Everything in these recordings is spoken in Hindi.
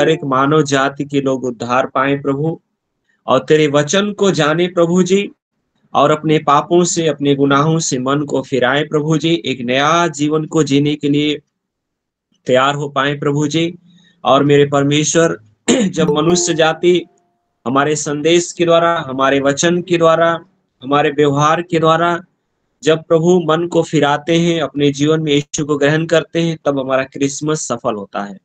हर एक मानव जाति के लोग उद्धार पाएँ प्रभु, और तेरे वचन को जाने प्रभु जी, और अपने पापों से, अपने गुनाहों से मन को फिराएँ प्रभु जी, एक नया जीवन को जीने के लिए तैयार हो पाएँ प्रभु जी। और मेरे परमेश्वर जब मनुष्य जाति हमारे संदेश के द्वारा, हमारे वचन के द्वारा, हमारे व्यवहार के द्वारा जब प्रभु मन को फिराते हैं, अपने जीवन में यीशु को ग्रहण करते हैं, तब हमारा क्रिसमस सफल होता है।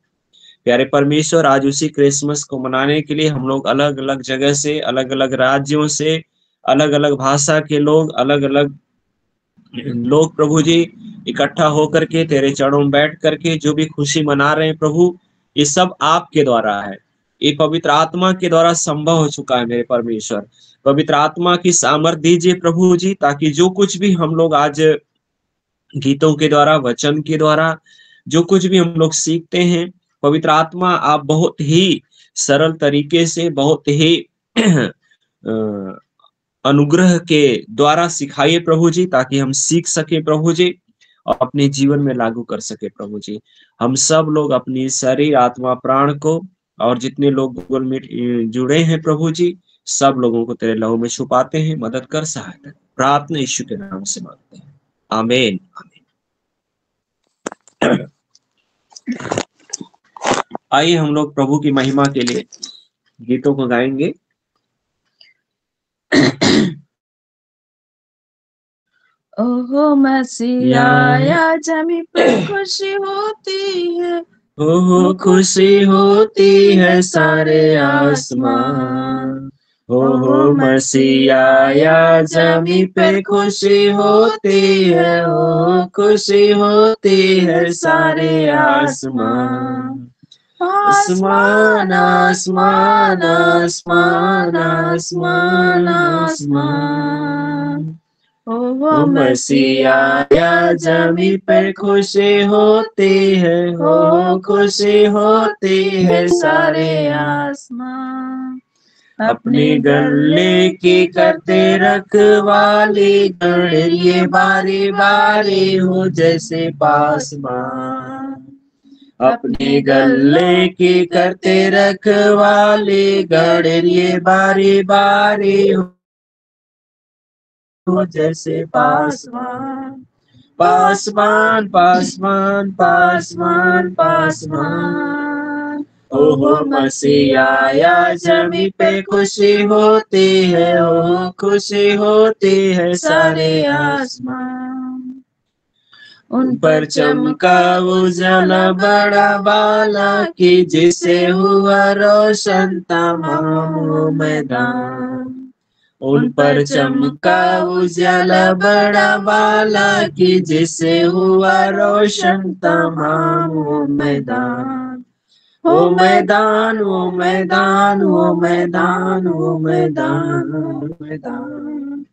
प्यारे परमेश्वर, आज उसी क्रिसमस को मनाने के लिए हम लोग अलग-अलग जगह से, अलग-अलग राज्यों से, अलग-अलग भाषा के लोग, अलग-अलग लोग प्रभु जी इकट्ठा होकर के तेरे चरणों में बैठ करके जो भी खुशी मना रहे हैं प्रभु, ये सब आपके द्वारा है। ये पवित्र आत्मा के द्वारा संभव हो चुका है मेरे परमेश्वर। पवित्र आत्मा की सामर्थ दीजिए प्रभु जी, ताकि जो कुछ भी हम लोग आज गीतों के द्वारा, वचन के द्वारा, जो कुछ भी हम लोग सीखते हैं, पवित्र आत्मा आप बहुत ही सरल तरीके से, बहुत ही अ, अनुग्रह के द्वारा सिखाइए प्रभु जी, ताकि हम सीख सके प्रभु जी और अपने जीवन में लागू कर सके प्रभु जी। हम सब लोग अपनी शरीर, आत्मा, प्राण को, और जितने लोग गूगल मीट जुड़े हैं प्रभु जी, सब लोगों को तेरे लहू में छुपाते हैं। मदद कर, सहायता कर। प्रार्थना यीशु के नाम से मांगते हैं, आमीन। आइए हम लोग प्रभु की महिमा के लिए गीतों को गाएंगे। ओहो मसीहा आया, जमी पे खुशी होती है। ओहो खुशी होती है सारे आसमान। ओहो मसीहा आया, जमी पे खुशी होती है। ओहो खुशी होती है सारे आसमान। आसमान आसमान आसमान आसमान आसमान। ओहो मसीहा आया, जमी पे खुशी होती है। हो खुशी होती है सारे आसमान। अपने गले की करते रखवाली, गड़िए बारी बारी हो जैसे पासमान। अपने गले की करते रखवाली, गड़िए बारी बारी हो जैसे पासमान। पासमान पासमान पासमान पासमान। ओहो मसीहा आया, जमी पे खुशी होती है। ओहो खुशी होती है सारे आसमान। उन पर चमका उजाला बड़ा बाला, की जिसे हुआ रोशन तमाम मैदान। उन पर चमका उजाला बड़ा बाला, की जिसे हुआ रोशन तमाम मैदान। ओ मैदान ओ मैदान ओ मैदान ओ मैदान ओ मैदान।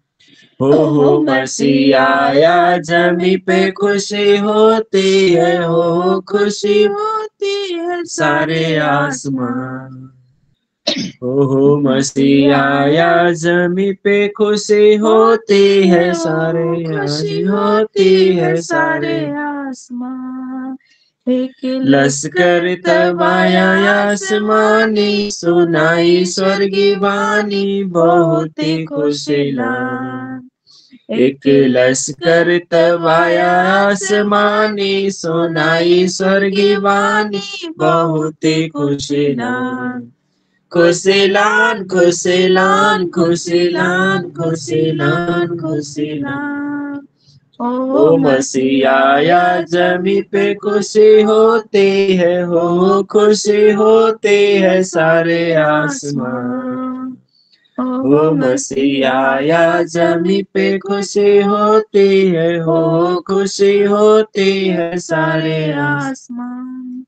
हो मसीहा आया, जमी पे खुशी होती है। हो खुशी होती है सारे आसमान। ओहो मसीहा आया, जमी पे खुशी होती है सारे, खुशी होती है सारे आसमान। एक लश्कर तब आया आसमानी, सुनाई स्वर्गी वाणी बहुत ही खुशीलान। एक लश्कर तब आया आसमानी, सुनाई स्वर्गी वाणी बहुत ही खुशीलान। खुशीलान खुशीलान खुशीलान खुशीलान खुशीलान। ओ मसीहा आया, जमी पे खुशी होती है। हो खुशी होती है सारे आसमान। ओ मसीहा आया, जमी पे खुशी होती है। हो खुशी होती है सारे आसमान।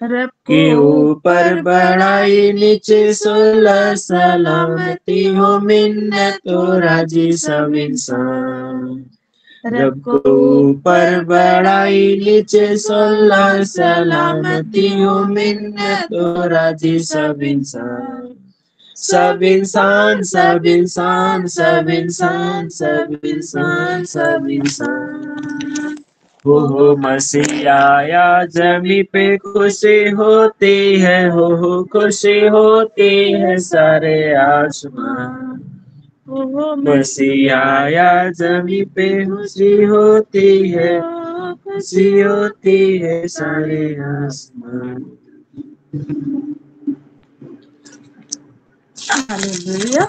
रब के ऊपर बड़ाई, नीचे सुलह सलामती हो मिन्नत हो राजी सब इंसान। रब को ऊपर बड़ाई, नीचे सुलह सलामती हो मिन्नत हो राजी सब इंसान। सब इंसान सब इंसान सब इंसान सब इंसान सब इंसान। हो मसीह आया जमी पे खुशी होती है, हो खुशी होती है सारे आसमान। हो मसीह आया जमी पे खुशी होती है, खुशी होती है सारे आसमान। हालेलुया।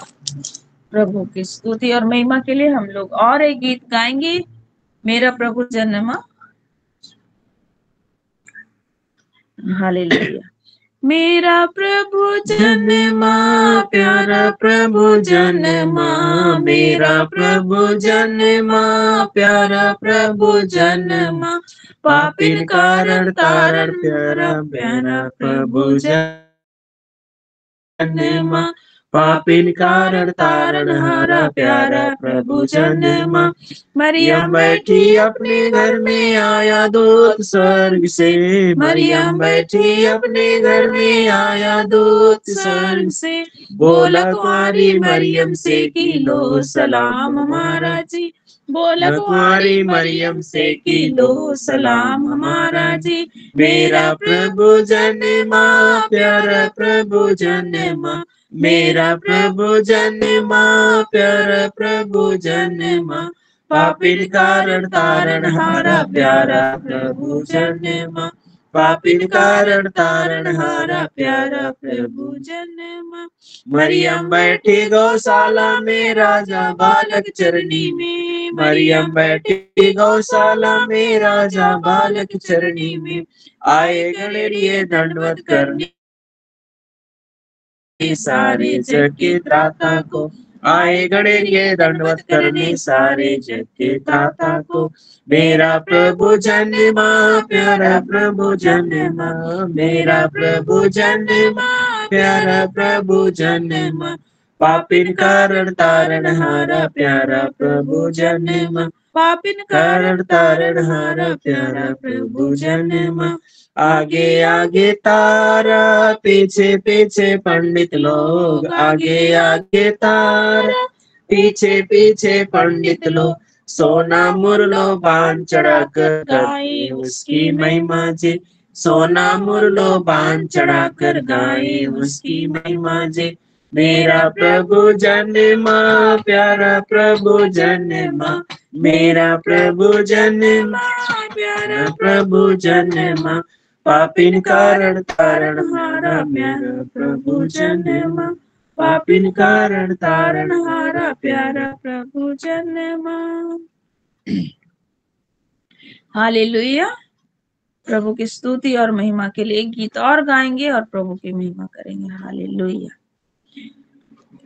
प्रभु की स्तुति और महिमा के लिए हम लोग और एक गीत गाएंगे, मेरा प्रभु जन्मा। हालेलुया। मेरा प्रभु जन्मा प्यारा प्रभु जन्मा, मेरा प्रभु जन्मा प्यारा प्रभु जन्मा, पापिन कारण तारण प्यारा प्यारा प्रभु जन्मा, पापिन कारण तारण हारा प्यारा प्रभु जन्मा। मरियम बैठी अपने घर में आया दूत स्वर्ग से, मरियम बैठी अपने घर में आया दूत स्वर्ग से, बोला कुंवारी मरियम से की लो सलाम हमारा जी, बोला कुंवारी मरियम से की लो सलाम हमारा जी। मेरा प्रभु जन्मा प्यारा प्रभु जन्मा, मेरा प्रभु जन्मा प्यारा प्रभु जन्मा, पापिन कारण तारण हारा प्यारा प्रभु जन्मा, पापिन कारण तारण हारा प्यारा प्रभु जन्मा। मरियम बैठी गौशाला में राजा बालक चरनी में, मरियम बैठी गौशाला में राजा बालक चरनी में, आए गणेरिये दंडवत करने सारे जग के त्राता को, आए गणेरिये दंडवत करने सारे जग के त्राता को। मेरा प्रभु जन्मा प्यारा प्रभु जन्मा, मेरा प्रभु जन्मा प्यारा प्रभु जन्मा, पापिन कारण तारण हारा प्यारा प्रभु जन्मा, पापिन कारण तारण हारा प्यारा प्रभु जन्मा। आगे आगे तारा पीछे पीछे पंडित लोग, आगे आगे तारा पीछे पीछे पंडित लोग, सोना मुरलो बांध चढ़ा कर गाए उसकी महिमा जी, सोना मुरलो बांध चढ़ा कर गाए उसकी महिमा जी। मेरा प्रभु जन्मा प्यारा प्रभु जन्मा, मेरा प्रभु जन्मा प्यारा प्रभु जन्मा, पापिन कारण तारण हारा प्यारा प्रभु जन्मा, पापिन कारण तारण हारा प्यारा प्रभु जन्मा। हालेलुया। प्रभु की स्तुति और महिमा के लिए एक गीत और गाएंगे और प्रभु की महिमा करेंगे। हालेलुया।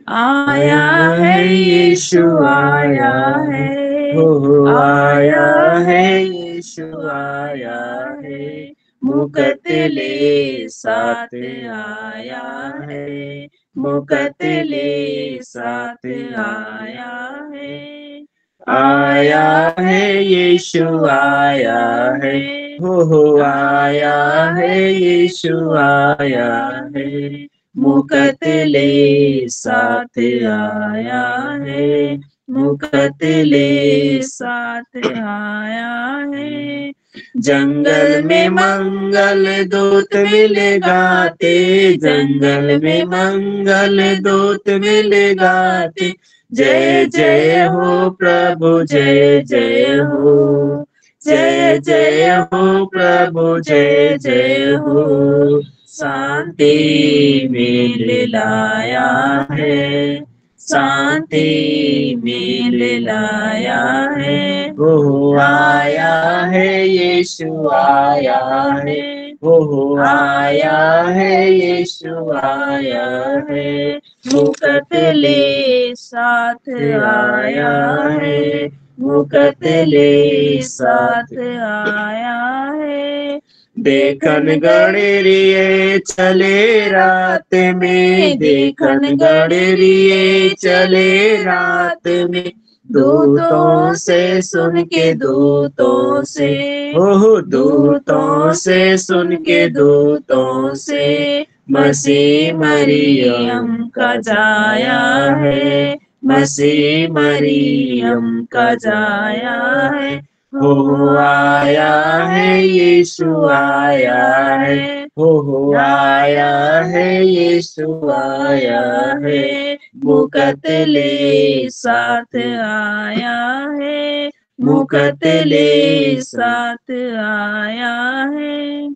आया है यीशु आया है, हो आया है यीशु आया है, मुकत ले साथ आया है, मुकत ले साथ आया है, आया है यीशु आया है, हो आया है यीशु आया है, मुकत ले साथ आया है, मुकत ले साथ आया है। जंगल में मंगल दूत मिले गाते, जंगल में मंगल दूत मिले गाते, जय जय हो प्रभु जय जय हो, जय जय हो प्रभु जय जय हो, शांति मेले लाया है, शांति मेले लाया है, हो आया है यीशु आया है, हो आया है यीशु आया है, मुकत ले साथ आया है, मुकत ले साथ आया है। देखन गणेरिये चले रात में, देखन गणेरिये चले रात में, दूतों से सुन के दूतों से, ओह दूतों से सुन के दूतों से, मसीह मरियम का जाया है, मसीह मरियम का जाया है, हो आया है, यीशु आया है, हो आया है, यीशु आया है, मुकत ले साथ आया है, मुकत ले साथ आया है।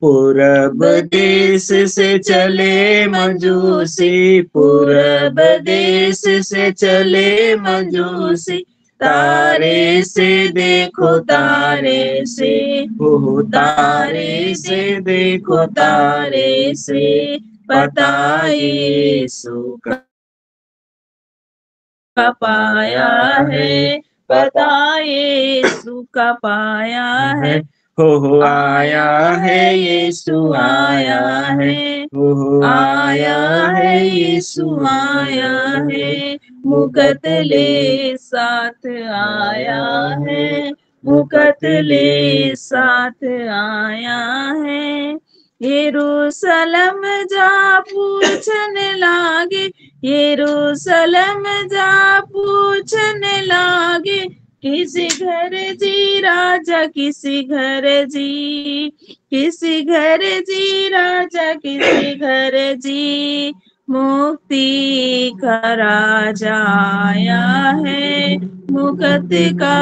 पूरब देश से चले मजूसी, पूरब देश से चले मजूसी, तारे से देखो तारे से, हो तारे से देखो तारे से, पता यीशु का पाया है, पता यीशु का पाया है। हो आया है, यीशु आया है, हो आया है, यीशु आया है, मुकत ले साथ आया है, मुकत ले साथ आया है। यरूशलेम जा पूछने लागे, यरूशलेम जा पूछने लागे, किसी घर जी राजा, किसी घर जी, किसी घर जी राजा, किसी घर जी, मुक्ति का राजा आया है, मुक्ति का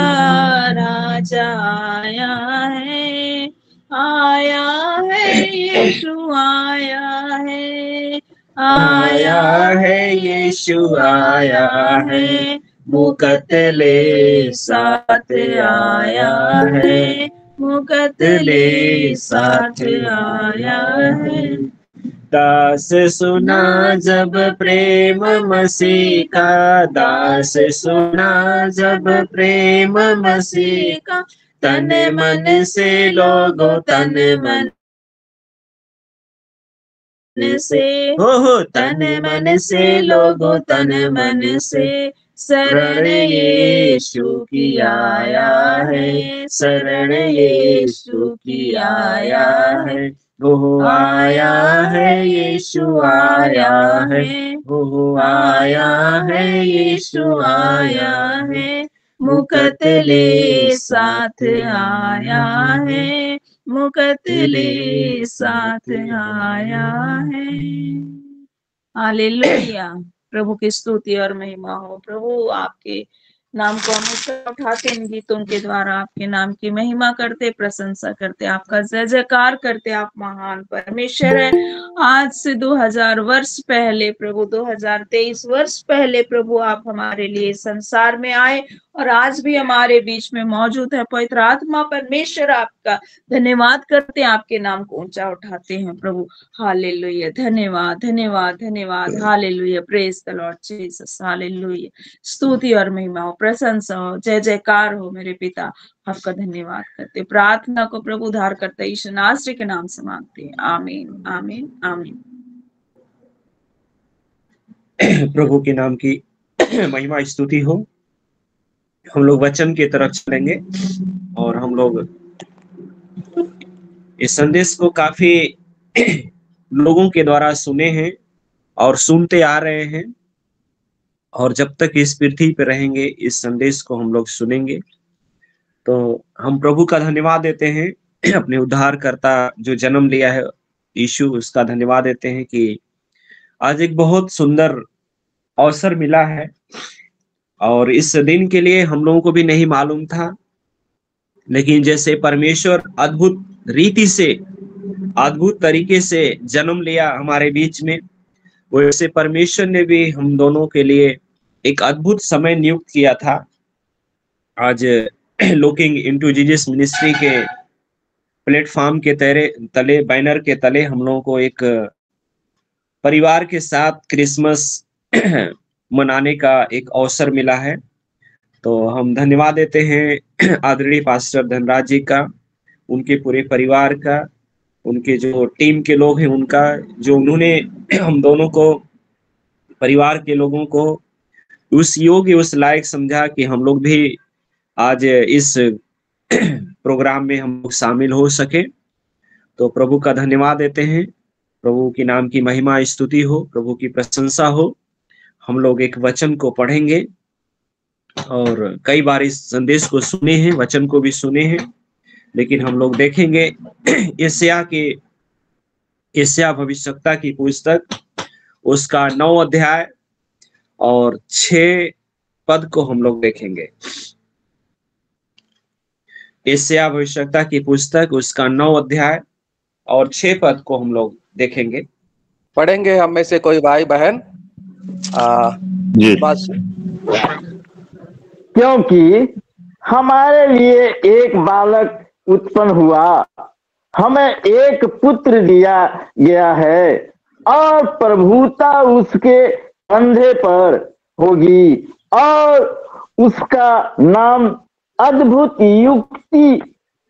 राजा आया है, आया है, यीशु आया है, आया है, यीशु आया है, मुकत ले साथ आया है, मुकत ले साथ आया है। दास सुना जब प्रेम मसीह का, दास सुना जब प्रेम मसीह का, तन मन से लोगो, तन मन से, हो तन मन से लोगो, तन मन से, शरण यीशु की आया है, शरण यीशु की आया है, हो आया है, यीशु आया है, हो आया है, यीशु आया है, मुकत ले साथ आया है, मुकत ले साथ आया है। हालेलुया। प्रभु की स्तुति और महिमा हो। प्रभु आपके नाम को हम उठाते, इन गीतों के द्वारा आपके नाम की महिमा करते, प्रशंसा करते, आपका जय जयकार करते। आप महान परमेश्वर है। आज से 2000 वर्ष पहले प्रभु, 2023 वर्ष पहले प्रभु आप हमारे लिए संसार में आए और आज भी हमारे बीच में मौजूद है। पवित्र आत्मा परमेश्वर आपका धन्यवाद करते हैं, आपके नाम को ऊंचा उठाते हैं प्रभु। हालेलुया। धन्यवाद धन्यवाद धन्यवाद। Hallelujah. Praise the Lord Jesus. Hallelujah. स्तुति और महिमा हो, प्रशंसा हो, जय जयकार हो मेरे पिता। आपका धन्यवाद करते, प्रार्थना को प्रभु उद्धार करते यीशु नासरी के नाम से मांगते हैं। आमीन आमीन आमीन। प्रभु के नाम की महिमा स्तुति हो। हम लोग वचन की तरफ चलेंगे और हम लोग इस संदेश को काफी लोगों के द्वारा सुने हैं और सुनते आ रहे हैं, और जब तक इस पृथ्वी पे रहेंगे इस संदेश को हम लोग सुनेंगे। तो हम प्रभु का धन्यवाद देते हैं, अपने उद्धारकर्ता जो जन्म लिया है यीशु, उसका धन्यवाद देते हैं कि आज एक बहुत सुंदर अवसर मिला है। और इस दिन के लिए हम लोगों को भी नहीं मालूम था, लेकिन जैसे परमेश्वर अद्भुत रीति से, अद्भुत तरीके से जन्म लिया हमारे बीच में, वैसे परमेश्वर ने भी हम दोनों के लिए एक अद्भुत समय नियुक्त किया था। आज लुकिंग इनटू जीसस मिनिस्ट्री के प्लेटफॉर्म के तले, बैनर के तले हम लोगों को एक परिवार के साथ क्रिसमस मनाने का एक अवसर मिला है। तो हम धन्यवाद देते हैं आदरणीय पास्टर धनराज जी का, उनके पूरे परिवार का, उनके जो टीम के लोग हैं उनका, जो उन्होंने हम दोनों को, परिवार के लोगों को उस योग्य, उस लायक समझा कि हम लोग भी आज इस प्रोग्राम में हम लोग शामिल हो सके। तो प्रभु का धन्यवाद देते हैं। प्रभु के नाम की महिमा स्तुति हो, प्रभु की प्रशंसा हो। हम लोग एक वचन को पढ़ेंगे और कई बार इस संदेश को सुने हैं, वचन को भी सुने हैं, लेकिन हम लोग देखेंगे यशायाह भविष्यवक्ता की पुस्तक, उसका 9 अध्याय और 6 पद को हम लोग देखेंगे। यशायाह भविष्यवक्ता की पुस्तक, उसका 9 अध्याय और 6 पद को हम लोग देखेंगे। पढ़ेंगे हम में से कोई भाई बहन? जी। बस क्योंकि हमारे लिए एक बालक उत्पन्न हुआ, हमें एक पुत्र दिया गया है और प्रभुता उसके कंधे पर होगी और उसका नाम अद्भुत युक्ति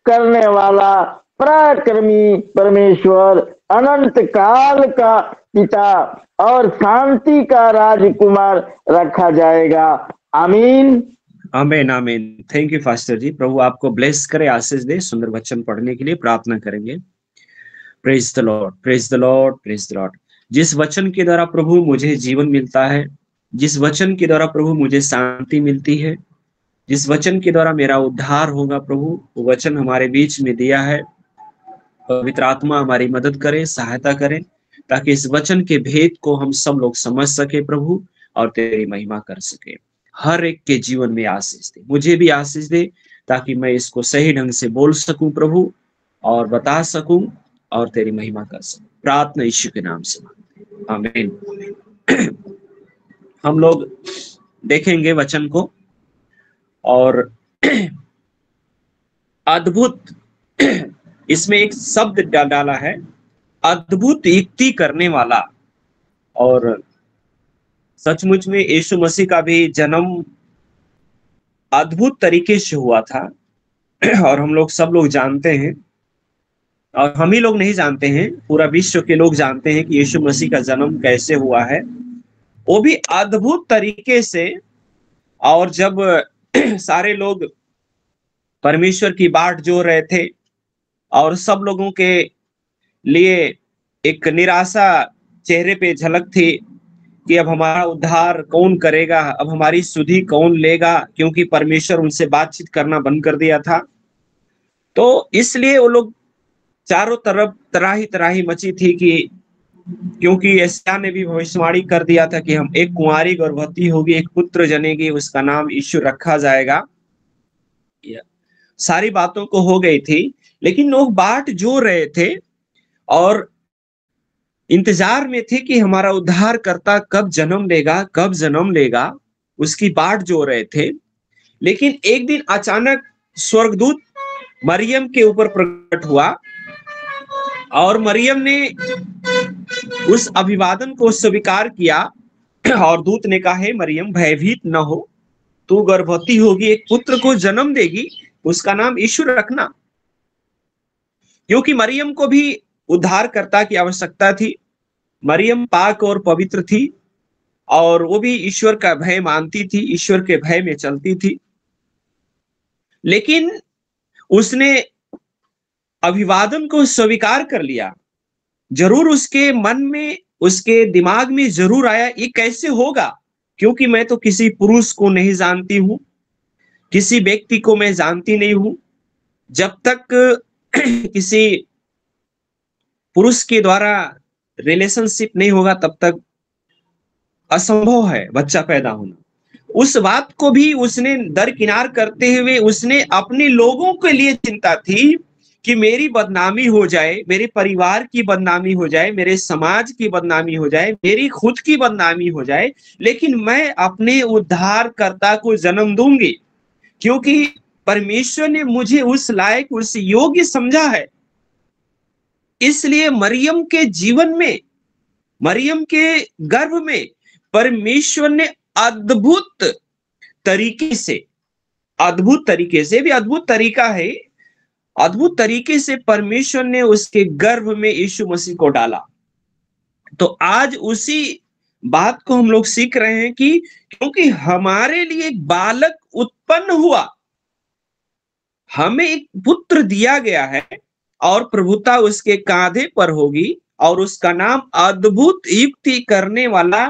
करने वाला, पराक्रमी परमेश्वर, अनंत काल का पिता और शांति का राजकुमार रखा जाएगा। आमीन। आमीन आमीन। थैंक यू फास्टर जी, प्रभु आपको ब्लेस करे, आशीष दे। सुंदर वचन पढ़ने के लिए प्रार्थना करेंगे। Praise the Lord, praise the Lord, praise the Lord. जिस वचन के द्वारा प्रभु मुझे जीवन मिलता है, जिस वचन के द्वारा प्रभु मुझे शांति मिलती है, जिस वचन के द्वारा मेरा उद्धार होगा प्रभु, वो वचन हमारे बीच में दिया है। पवित्र आत्मा हमारी मदद करे, सहायता करे, ताकि इस वचन के भेद को हम सब लोग समझ सके प्रभु, और तेरी महिमा कर सके। हर एक के जीवन में आशीष दे, मुझे भी आशीष दे, ताकि मैं इसको सही ढंग से बोल सकूं प्रभु, और बता सकूं, और तेरी महिमा कर सकूं। प्रार्थना यीशु के नाम से मांगते, आमीन। हम लोग देखेंगे वचन को, और अद्भुत, इसमें एक शब्द डाला है, अद्भुत युक्ति करने वाला। और सचमुच में यीशु मसीह का भी जन्म अद्भुत तरीके से हुआ था, और हम लोग सब लोग जानते हैं, और हम ही लोग नहीं जानते हैं, पूरा विश्व के लोग जानते हैं कि यीशु मसीह का जन्म कैसे हुआ है, वो भी अद्भुत तरीके से। और जब सारे लोग परमेश्वर की बाट जोह रहे थे, और सब लोगों के लिए एक निराशा चेहरे पे झलक थी कि अब हमारा उद्धार कौन करेगा, अब हमारी सुधि कौन लेगा, क्योंकि परमेश्वर उनसे बातचीत करना बंद कर दिया था। तो इसलिए वो लोग चारों तरफ तराही मची थी, कि क्योंकि यशायाह ने भी भविष्यवाणी कर दिया था कि हम एक कुंवारी गर्भवती होगी, एक पुत्र जनेगी, उसका नाम यीशु रखा जाएगा। सारी बातों को हो गई थी, लेकिन लोग बाट जो रहे थे और इंतजार में थे कि हमारा उद्धारकर्ता कब जन्म लेगा, कब जन्म लेगा, उसकी बाट जो रहे थे। लेकिन एक दिन अचानक स्वर्गदूत मरियम के ऊपर प्रकट हुआ, और मरियम ने उस अभिवादन को स्वीकार किया, और दूत ने कहा, हे मरियम, भयभीत न हो, तू गर्भवती होगी, एक पुत्र को जन्म देगी, उसका नाम यीशु रखना। क्योंकि मरियम को भी उद्धारकर्ता की आवश्यकता थी। मरियम पाक और पवित्र थी, और वो भी ईश्वर का भय मानती थी, ईश्वर के भय में चलती थी। लेकिन उसने अभिवादन को स्वीकार कर लिया। जरूर उसके मन में, उसके दिमाग में जरूर आया, ये कैसे होगा, क्योंकि मैं तो किसी पुरुष को नहीं जानती हूं, किसी व्यक्ति को मैं जानती नहीं हूं। जब तक किसी पुरुष के द्वारा रिलेशनशिप नहीं होगा, तब तक असंभव है बच्चा पैदा होना। उस बात को भी उसने दरकिनार करते हुए, उसने अपने लोगों के लिए चिंता थी कि मेरी बदनामी हो जाए, मेरे परिवार की बदनामी हो जाए, मेरे समाज की बदनामी हो जाए, मेरी खुद की बदनामी हो जाए, लेकिन मैं अपने उद्धारकर्ता को जन्म दूंगी, क्योंकि परमेश्वर ने मुझे उस लायक, उस योग्य समझा है। इसलिए मरियम के जीवन में, मरियम के गर्भ में परमेश्वर ने अद्भुत तरीके से, अद्भुत तरीके से भी अद्भुत तरीका है, अद्भुत तरीके से परमेश्वर ने उसके गर्भ में यीशु मसीह को डाला। तो आज उसी बात को हम लोग सीख रहे हैं कि क्योंकि हमारे लिए एक बालक उत्पन्न हुआ, हमें एक पुत्र दिया गया है, और प्रभुता उसके कांधे पर होगी, और उसका नाम अद्भुत युक्ति करने वाला,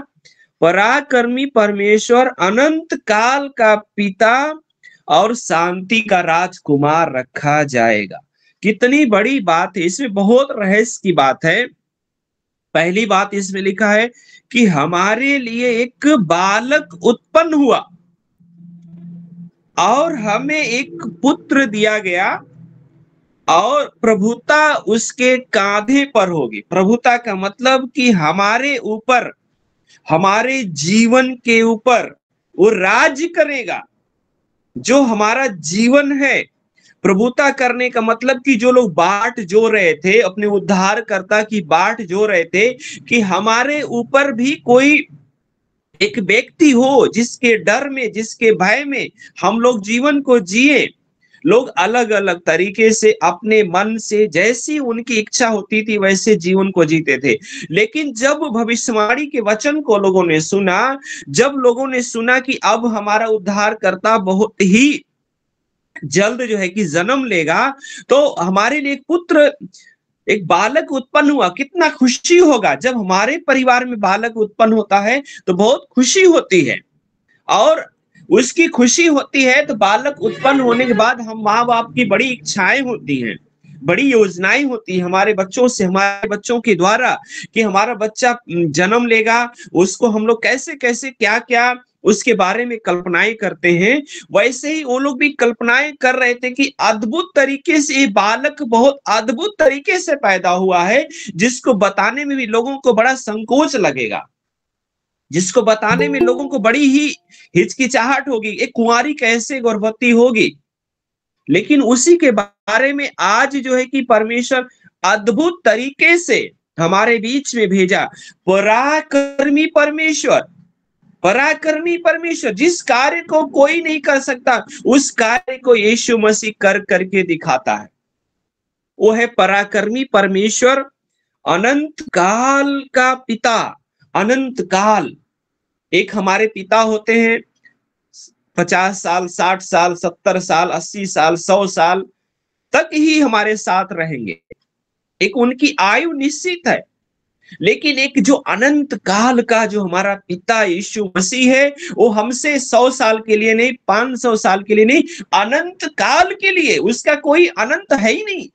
पराक्रमी परमेश्वर अनंत काल का पिता और शांति का राजकुमार रखा जाएगा। कितनी बड़ी बात है, इसमें बहुत रहस्य की बात है। पहली बात इसमें लिखा है कि हमारे लिए एक बालक उत्पन्न हुआ और हमें एक पुत्र दिया गया और प्रभुता उसके कांधे पर होगी। प्रभुता का मतलब कि हमारे ऊपर, हमारे जीवन के ऊपर वो राज्य करेगा। जो हमारा जीवन है, प्रभुता करने का मतलब कि जो लोग बाट जो रहे थे, अपने उद्धारकर्ता की बाट जो रहे थे, कि हमारे ऊपर भी कोई एक व्यक्ति हो जिसके डर में, जिसके भय में हम लोग जीवन को जिए। लोग अलग अलग तरीके से अपने मन से जैसी उनकी इच्छा होती थी वैसे जीवन को जीते थे। लेकिन जब भविष्यवाणी के वचन को लोगों ने सुना, जब लोगों ने सुना कि अब हमारा उद्धारकर्ता बहुत ही जल्द जो है कि जन्म लेगा, तो हमारे लिए एक पुत्र, एक बालक उत्पन्न हुआ। कितना खुशी होगा जब हमारे परिवार में बालक उत्पन्न होता है, तो बहुत खुशी होती है। और उसकी खुशी होती है तो बालक उत्पन्न होने के बाद हम माँ बाप की बड़ी इच्छाएं होती हैं, बड़ी योजनाएं होती है हमारे बच्चों से, हमारे बच्चों के द्वारा, कि हमारा बच्चा जन्म लेगा, उसको हम लोग कैसे कैसे क्या क्या उसके बारे में कल्पनाएं करते हैं। वैसे ही वो लोग भी कल्पनाएं कर रहे थे कि अद्भुत तरीके से ये बालक बहुत अद्भुत तरीके से पैदा हुआ है, जिसको बताने में भी लोगों को बड़ा संकोच लगेगा, जिसको बताने में लोगों को बड़ी ही हिचकिचाहट होगी। एक कुंवारी कैसे गर्भवती होगी? लेकिन उसी के बारे में आज जो है कि परमेश्वर अद्भुत तरीके से हमारे बीच में भेजा। पराक्रमी परमेश्वर, पराक्रमी परमेश्वर, जिस कार्य को कोई नहीं कर सकता, उस कार्य को यीशु मसीह कर करके दिखाता है। वो है पराक्रमी परमेश्वर, अनंत काल का पिता। अनंत काल, एक हमारे पिता होते हैं 50 साल, 60 साल, 70 साल, 80 साल, 100 साल तक ही हमारे साथ रहेंगे, एक उनकी आयु निश्चित है। लेकिन एक जो अनंत काल का जो हमारा पिता यीशु मसीह है, वो हमसे 100 साल के लिए नहीं, 500 साल के लिए नहीं, अनंत काल के लिए। उसका कोई अनंत है ही नहीं,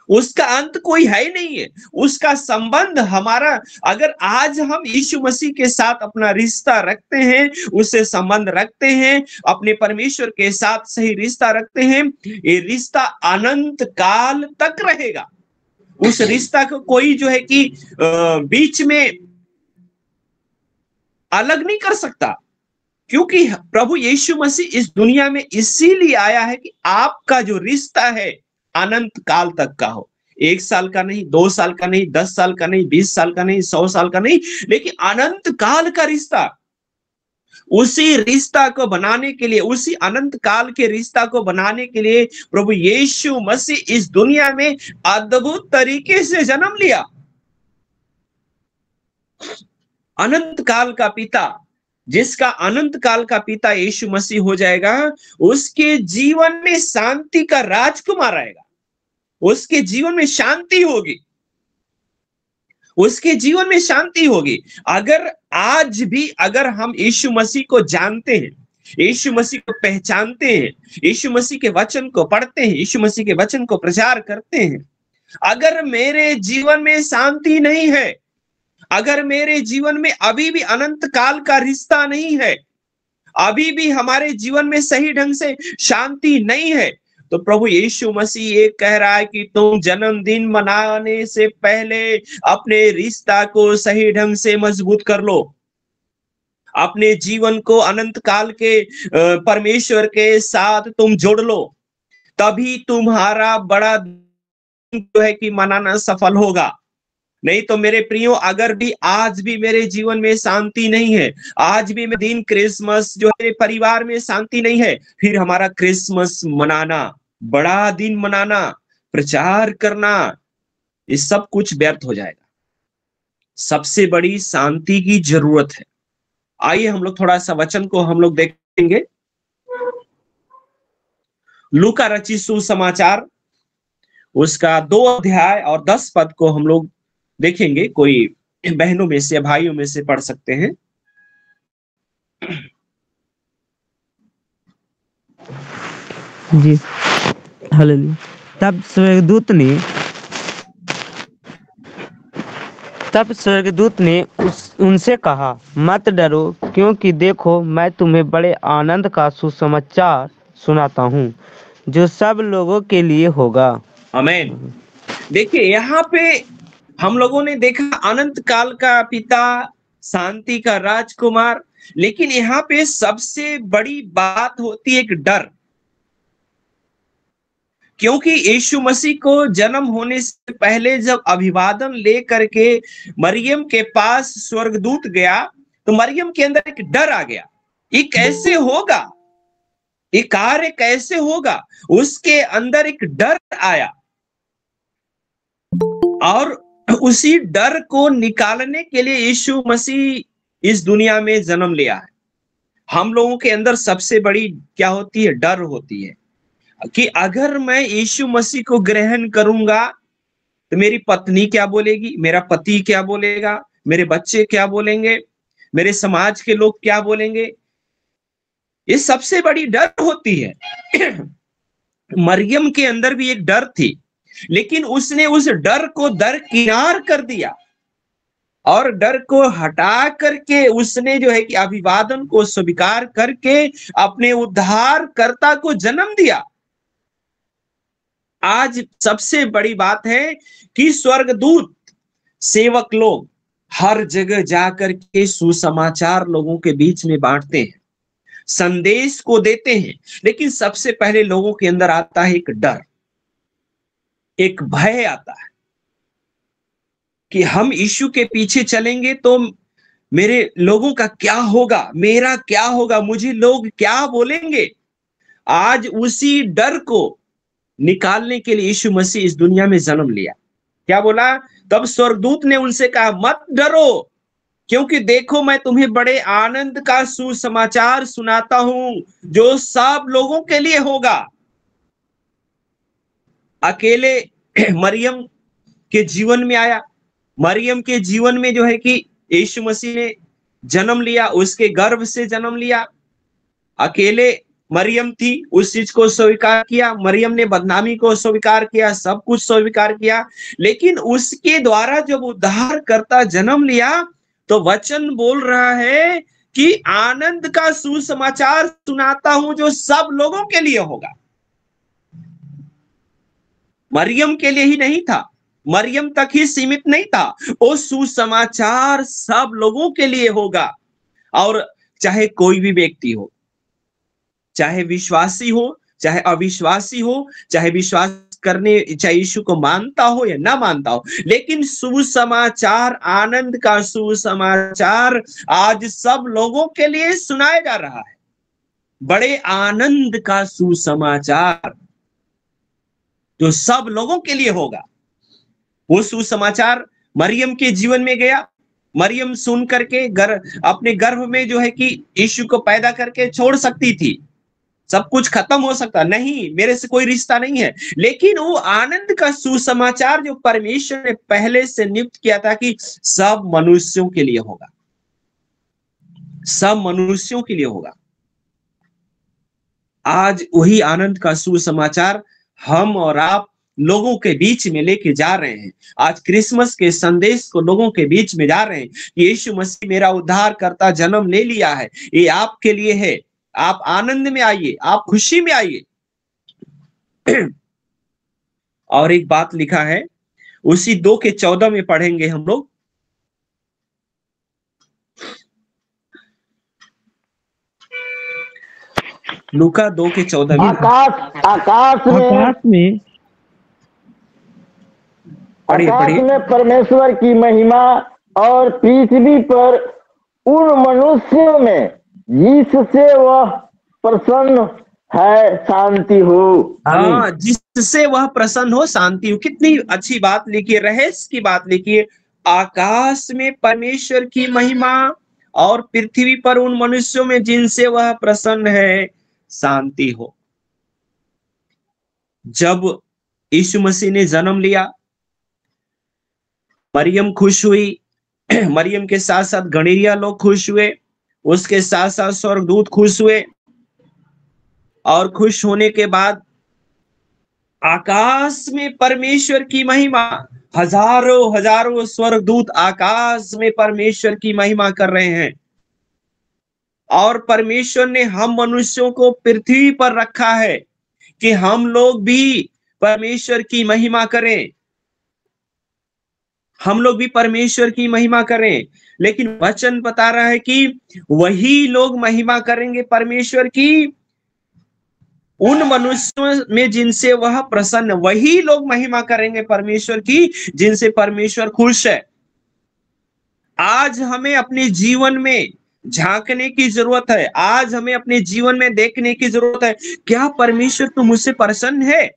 उसका अंत कोई है ही नहीं है। उसका संबंध हमारा, अगर आज हम यीशु मसीह के साथ अपना रिश्ता रखते हैं, उससे संबंध रखते हैं, अपने परमेश्वर के साथ सही रिश्ता रखते हैं, ये रिश्ता अनंत काल तक रहेगा। उस रिश्ता को कोई जो है कि बीच में अलग नहीं कर सकता, क्योंकि प्रभु यीशु मसीह इस दुनिया में इसीलिए आया है कि आपका जो रिश्ता है अनंत काल तक का हो। 1 साल का नहीं, 2 साल का नहीं, 10 साल का नहीं, 20 साल का नहीं, 100 साल का नहीं, लेकिन अनंत काल का रिश्ता। उसी रिश्ता को बनाने के लिए, उसी अनंत काल के रिश्ता को बनाने के लिए प्रभु यीशु मसीह इस दुनिया में अद्भुत तरीके से जन्म लिया। अनंत काल का पिता, जिसका अनंत काल का पिता यीशु मसीह हो जाएगा, उसके जीवन में शांति का राजकुमार आएगा, उसके जीवन में शांति होगी, उसके जीवन में शांति होगी। अगर आज भी अगर हम यीशु मसीह को जानते हैं, यीशु मसीह को पहचानते हैं, यीशु मसीह के वचन को पढ़ते हैं, यीशु मसीह के वचन को प्रचार करते हैं, अगर मेरे जीवन में शांति नहीं है, अगर मेरे जीवन में अभी भी अनंत काल का रिश्ता नहीं है, अभी भी हमारे जीवन में सही ढंग से शांति नहीं है, तो प्रभु यीशु मसीह ये कह रहा है कि तुम जन्मदिन मनाने से पहले अपने रिश्ता को सही ढंग से मजबूत कर लो, अपने जीवन को अनंत काल के परमेश्वर के साथ तुम जोड़ लो, तभी तुम्हारा बड़ा जो है कि मनाना सफल होगा। नहीं तो मेरे प्रियो, अगर भी आज भी मेरे जीवन में शांति नहीं है, आज भी मैं दिन क्रिसमस जो है परिवार में शांति नहीं है, फिर हमारा क्रिसमस मनाना, बड़ा दिन मनाना, प्रचार करना, ये सब कुछ व्यर्थ हो जाएगा। सबसे बड़ी शांति की जरूरत है। आइए हम लोग थोड़ा सा वचन को हम लोग देखेंगे। लूका रचित सुसमाचार उसका 2 अध्याय और 10 पद को हम लोग देखेंगे। कोई बहनों में से, भाइयों में से पढ़ सकते हैं। जी, हालेलुया। तब स्वर्गदूत ने उनसे कहा, मत डरो, क्योंकि देखो मैं तुम्हें बड़े आनंद का सुसमाचार सुनाता हूँ, जो सब लोगों के लिए होगा। आमीन। देखिए यहाँ पे हम लोगों ने देखा अनंत काल का पिता, शांति का राजकुमार, लेकिन यहाँ पे सबसे बड़ी बात होती है एक डर। क्योंकि यीशु मसीह को जन्म होने से पहले जब अभिवादन ले करके मरियम के पास स्वर्गदूत गया, तो मरियम के अंदर एक डर आ गया। ये कैसे होगा, ये कार्य कैसे होगा? उसके अंदर एक डर आया, और उसी डर को निकालने के लिए यीशु मसीह इस दुनिया में जन्म लिया है। हम लोगों के अंदर सबसे बड़ी क्या होती है? डर होती है कि अगर मैं यीशु मसीह को ग्रहण करूंगा तो मेरी पत्नी क्या बोलेगी, मेरा पति क्या बोलेगा, मेरे बच्चे क्या बोलेंगे, मेरे समाज के लोग क्या बोलेंगे। ये सबसे बड़ी डर होती है। मरियम के अंदर भी एक डर थी, लेकिन उसने उस डर को दरकिनार कर दिया और डर को हटा करके उसने जो है कि अभिवादन को स्वीकार करके अपने उद्धारकर्ता को जन्म दिया। आज सबसे बड़ी बात है कि स्वर्गदूत, सेवक लोग हर जगह जाकर के सुसमाचार लोगों के बीच में बांटते हैं, संदेश को देते हैं, लेकिन सबसे पहले लोगों के अंदर आता है एक डर, एक भय आता है कि हम यीशु के पीछे चलेंगे तो मेरे लोगों का क्या होगा, मेरा क्या होगा, मुझे लोग क्या बोलेंगे। आज उसी डर को निकालने के लिए यीशु मसीह इस दुनिया में जन्म लिया। क्या बोला? तब स्वर्गदूत ने उनसे कहा, मत डरो, क्योंकि देखो मैं तुम्हें बड़े आनंद का सुसमाचार सुनाता हूं, जो सब लोगों के लिए होगा। अकेले मरियम के जीवन में आया, मरियम के जीवन में जो है कि यीशु मसीह ने जन्म लिया, उसके गर्भ से जन्म लिया। अकेले मरियम थी, उस चीज को स्वीकार किया, मरियम ने बदनामी को स्वीकार किया, सब कुछ स्वीकार किया। लेकिन उसके द्वारा जब उद्धारकर्ता जन्म लिया तो वचन बोल रहा है कि आनंद का सुसमाचार सुनाता हूं, जो सब लोगों के लिए होगा। मरियम के लिए ही नहीं था, मरियम तक ही सीमित नहीं था, वो सुसमाचार सब लोगों के लिए होगा। और चाहे कोई भी व्यक्ति हो, चाहे विश्वासी हो चाहे अविश्वासी हो, चाहे विश्वास करने, चाहे यीशु को मानता हो या ना मानता हो, लेकिन सुसमाचार, आनंद का सुसमाचार आज सब लोगों के लिए सुनाया जा रहा है। बड़े आनंद का सुसमाचार जो सब लोगों के लिए होगा। वो सुसमाचार मरियम के जीवन में गया। मरियम सुन करके अपने गर्भ में जो है कि यीशु को पैदा करके छोड़ सकती थी, सब कुछ खत्म हो सकता, नहीं, मेरे से कोई रिश्ता नहीं है। लेकिन वो आनंद का सुसमाचार जो परमेश्वर ने पहले से नियुक्त किया था कि सब मनुष्यों के लिए होगा, सब मनुष्यों के लिए होगा, आज वही आनंद का सुसमाचार हम और आप लोगों के बीच में लेके जा रहे हैं। आज क्रिसमस के संदेश को लोगों के बीच में जा रहे हैं कि यीशु मसीह मेरा उद्धारकर्ता जन्म ले लिया है, ये आपके लिए है, आप आनंद में आइए, आप खुशी में आइए। और एक बात लिखा है, उसी 2:14 में पढ़ेंगे हम लोग। लूका 2:14 में, आकाश में पढ़िए आकाश पढ़िए। में परमेश्वर की महिमा और पृथ्वी पर उन मनुष्यों में जिससे वह प्रसन्न है, शांति हो। हाँ, जिससे वह प्रसन्न हो, शांति हो। कितनी अच्छी बात लिखी है, रहस्य की बात लिखी है। आकाश में परमेश्वर की महिमा और पृथ्वी पर उन मनुष्यों में जिनसे वह प्रसन्न है, शांति हो। जब यीशु मसीह ने जन्म लिया, मरियम खुश हुई, मरियम के साथ साथ गणेरिया लोग खुश हुए, उसके साथ साथ स्वर्गदूत खुश हुए, और खुश होने के बाद आकाश में परमेश्वर की महिमा, हजारों हजारों स्वर्गदूत आकाश में परमेश्वर की महिमा कर रहे हैं। और परमेश्वर ने हम मनुष्यों को पृथ्वी पर रखा है कि हम लोग भी परमेश्वर की महिमा करें, हम लोग भी परमेश्वर की महिमा करें। लेकिन वचन बता रहा है कि वही लोग महिमा करेंगे परमेश्वर की उन मनुष्यों में जिनसे वह प्रसन्न, वही लोग महिमा करेंगे परमेश्वर की जिनसे परमेश्वर खुश है। आज हमें अपने जीवन में झांकने की जरूरत है, आज हमें अपने जीवन में देखने की जरूरत है, क्या परमेश्वर तो मुझसे प्रसन्न है?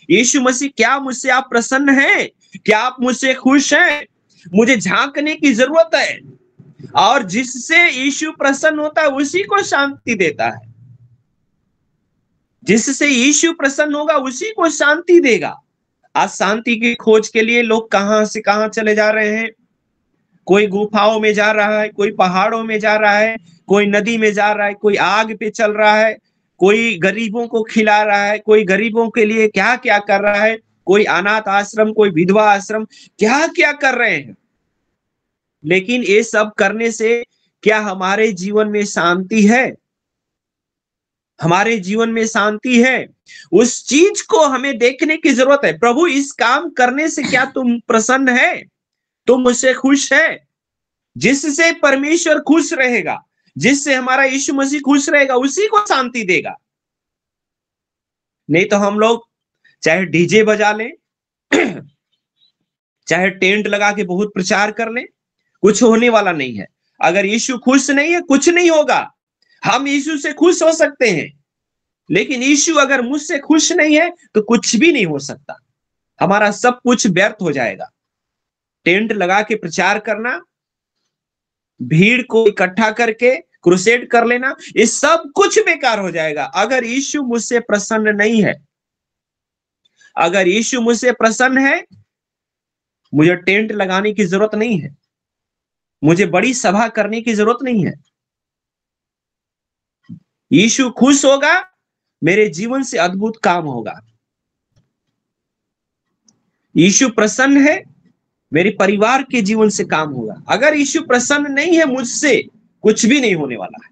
यीशु मसीह, क्या मुझसे आप प्रसन्न हैं? क्या आप मुझसे खुश हैं? मुझे झांकने की जरूरत है। और जिससे यीशु प्रसन्न होता है उसी को शांति देता है, जिससे यीशु प्रसन्न होगा उसी को शांति देगा। आज शांति की खोज के लिए लोग कहां से कहां चले जा रहे हैं। कोई गुफाओं में जा रहा है, कोई पहाड़ों में जा रहा है, कोई नदी में जा रहा है, कोई आग पे चल रहा है, कोई गरीबों को खिला रहा है, कोई गरीबों के लिए क्या क्या कर रहा है, कोई अनाथ आश्रम, कोई विधवा आश्रम, क्या क्या कर रहे हैं। लेकिन ये सब करने से क्या हमारे जीवन में शांति है? हमारे जीवन में शांति है? उस चीज को हमें देखने की जरूरत है। प्रभु, इस काम करने से क्या तुम प्रसन्न है? तुम मुझसे खुश है? जिससे परमेश्वर खुश रहेगा, जिससे हमारा यीशु मसीह खुश रहेगा, उसी को शांति देगा। नहीं तो हम लोग चाहे डीजे बजा लें, चाहे टेंट लगा के बहुत प्रचार कर लें, कुछ होने वाला नहीं है। अगर यीशु खुश नहीं है, कुछ नहीं होगा। हम यीशु से खुश हो सकते हैं, लेकिन यीशु अगर मुझसे खुश नहीं है तो कुछ भी नहीं हो सकता। हमारा सब कुछ व्यर्थ हो जाएगा। टेंट लगा के प्रचार करना, भीड़ को इकट्ठा करके क्रूसेड कर लेना, ये सब कुछ बेकार हो जाएगा अगर यीशु मुझसे प्रसन्न नहीं है। अगर यीशु मुझसे प्रसन्न है, मुझे टेंट लगाने की जरूरत नहीं है, मुझे बड़ी सभा करने की जरूरत नहीं है। यीशु खुश होगा, मेरे जीवन से अद्भुत काम होगा। यीशु प्रसन्न है, मेरे परिवार के जीवन से काम होगा। अगर यीशु प्रसन्न नहीं है मुझसे, कुछ भी नहीं होने वाला है।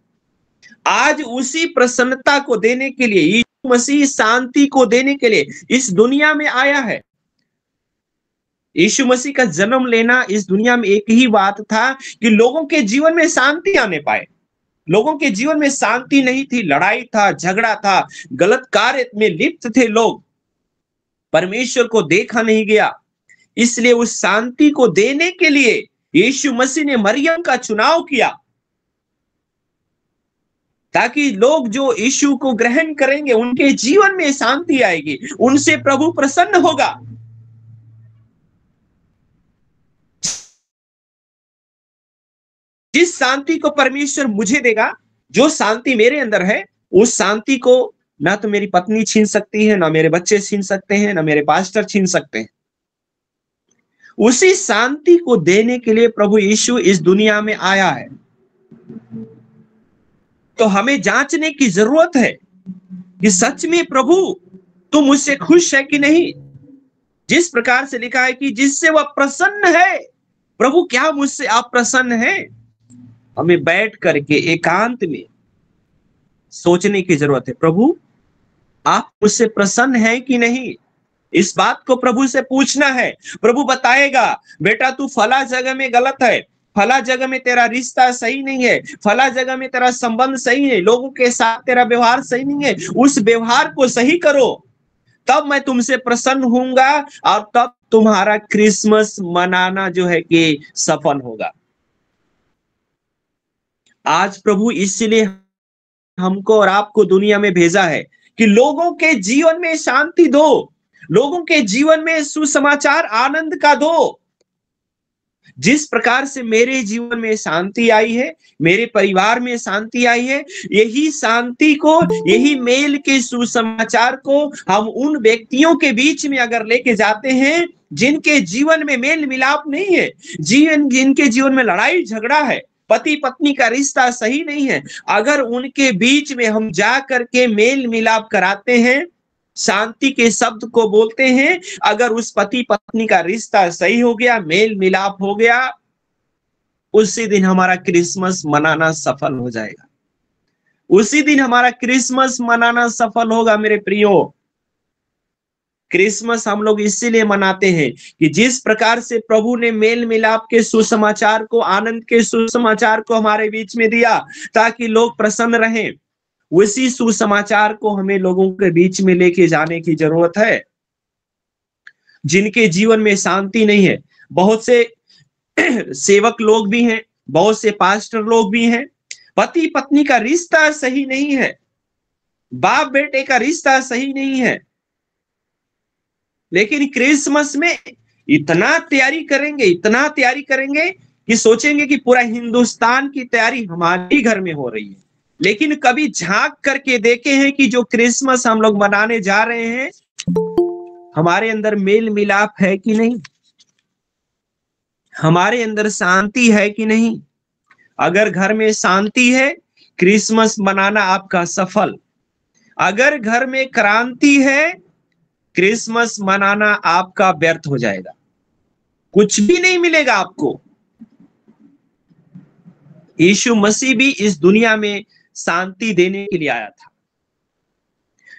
आज उसी प्रसन्नता को देने के लिए, यीशु मसीह शांति को देने के लिए इस दुनिया में आया है। यीशु मसीह का जन्म लेना इस दुनिया में एक ही बात था कि लोगों के जीवन में शांति आने पाए। लोगों के जीवन में शांति नहीं थी, लड़ाई था, झगड़ा था, गलत कार्य में लिप्त थे लोग, परमेश्वर को देखा नहीं गया। इसलिए उस शांति को देने के लिए यीशु मसीह ने मरियम का चुनाव किया, ताकि लोग जो यीशु को ग्रहण करेंगे उनके जीवन में शांति आएगी, उनसे प्रभु प्रसन्न होगा। जिस शांति को परमेश्वर मुझे देगा, जो शांति मेरे अंदर है, उस शांति को ना तो मेरी पत्नी छीन सकती है, ना मेरे बच्चे छीन सकते हैं, ना मेरे पास्टर छीन सकते हैं। उसी शांति को देने के लिए प्रभु यीशु इस दुनिया में आया है। तो हमें जांचने की जरूरत है कि सच में प्रभु तुम मुझसे खुश है कि नहीं। जिस प्रकार से लिखा है कि जिससे वह प्रसन्न है, प्रभु क्या मुझसे आप प्रसन्न हैं? हमें बैठ करके एकांत में सोचने की जरूरत है, प्रभु आप मुझसे प्रसन्न हैं कि नहीं। इस बात को प्रभु से पूछना है। प्रभु बताएगा, बेटा तू फला जगह में गलत है, फला जगह में तेरा रिश्ता सही नहीं है, फला जगह में तेरा संबंध सही है, लोगों के साथ तेरा व्यवहार सही नहीं है, उस व्यवहार को सही करो, तब मैं तुमसे प्रसन्न होऊंगा और तब तुम्हारा क्रिसमस मनाना जो है कि सफल होगा। आज प्रभु इसलिए हमको और आपको दुनिया में भेजा है कि लोगों के जीवन में शांति दो, लोगों के जीवन में सुसमाचार आनंद का दो। जिस प्रकार से मेरे जीवन में शांति आई है, मेरे परिवार में शांति आई है, यही शांति को, यही मेल के सुसमाचार को हम उन व्यक्तियों के बीच में अगर लेके जाते हैं जिनके जीवन में मेल मिलाप नहीं है, जिनके जीवन में लड़ाई झगड़ा है, पति पत्नी का रिश्ता सही नहीं है, अगर उनके बीच में हम जा करके मेल मिलाप कराते हैं, शांति के शब्द को बोलते हैं, अगर उस पति पत्नी का रिश्ता सही हो गया, मेल मिलाप हो गया, उसी दिन हमारा क्रिसमस मनाना सफल हो जाएगा। उसी दिन हमारा क्रिसमस मनाना सफल होगा। मेरे प्रियो, क्रिसमस हम लोग इसीलिए मनाते हैं कि जिस प्रकार से प्रभु ने मेल मिलाप के सुसमाचार को, आनंद के सुसमाचार को हमारे बीच में दिया ताकि लोग प्रसन्न रहें, उसी सुसमाचार को हमें लोगों के बीच में लेके जाने की जरूरत है। जिनके जीवन में शांति नहीं है, बहुत से सेवक लोग भी हैं, बहुत से पास्टर लोग भी हैं, पति पत्नी का रिश्ता सही नहीं है, बाप बेटे का रिश्ता सही नहीं है, लेकिन क्रिसमस में इतना तैयारी करेंगे कि सोचेंगे कि पूरा हिंदुस्तान की तैयारी हमारे घर में हो रही है। लेकिन कभी झांक करके देखे हैं कि जो क्रिसमस हम लोग मनाने जा रहे हैं, हमारे अंदर मेल मिलाप है कि नहीं, हमारे अंदर शांति है कि नहीं? अगर घर में शांति है, क्रिसमस मनाना आपका सफल। अगर घर में क्रांति है, क्रिसमस मनाना आपका व्यर्थ हो जाएगा, कुछ भी नहीं मिलेगा आपको। यीशु मसीह भी इस दुनिया में शांति देने के लिए आया था।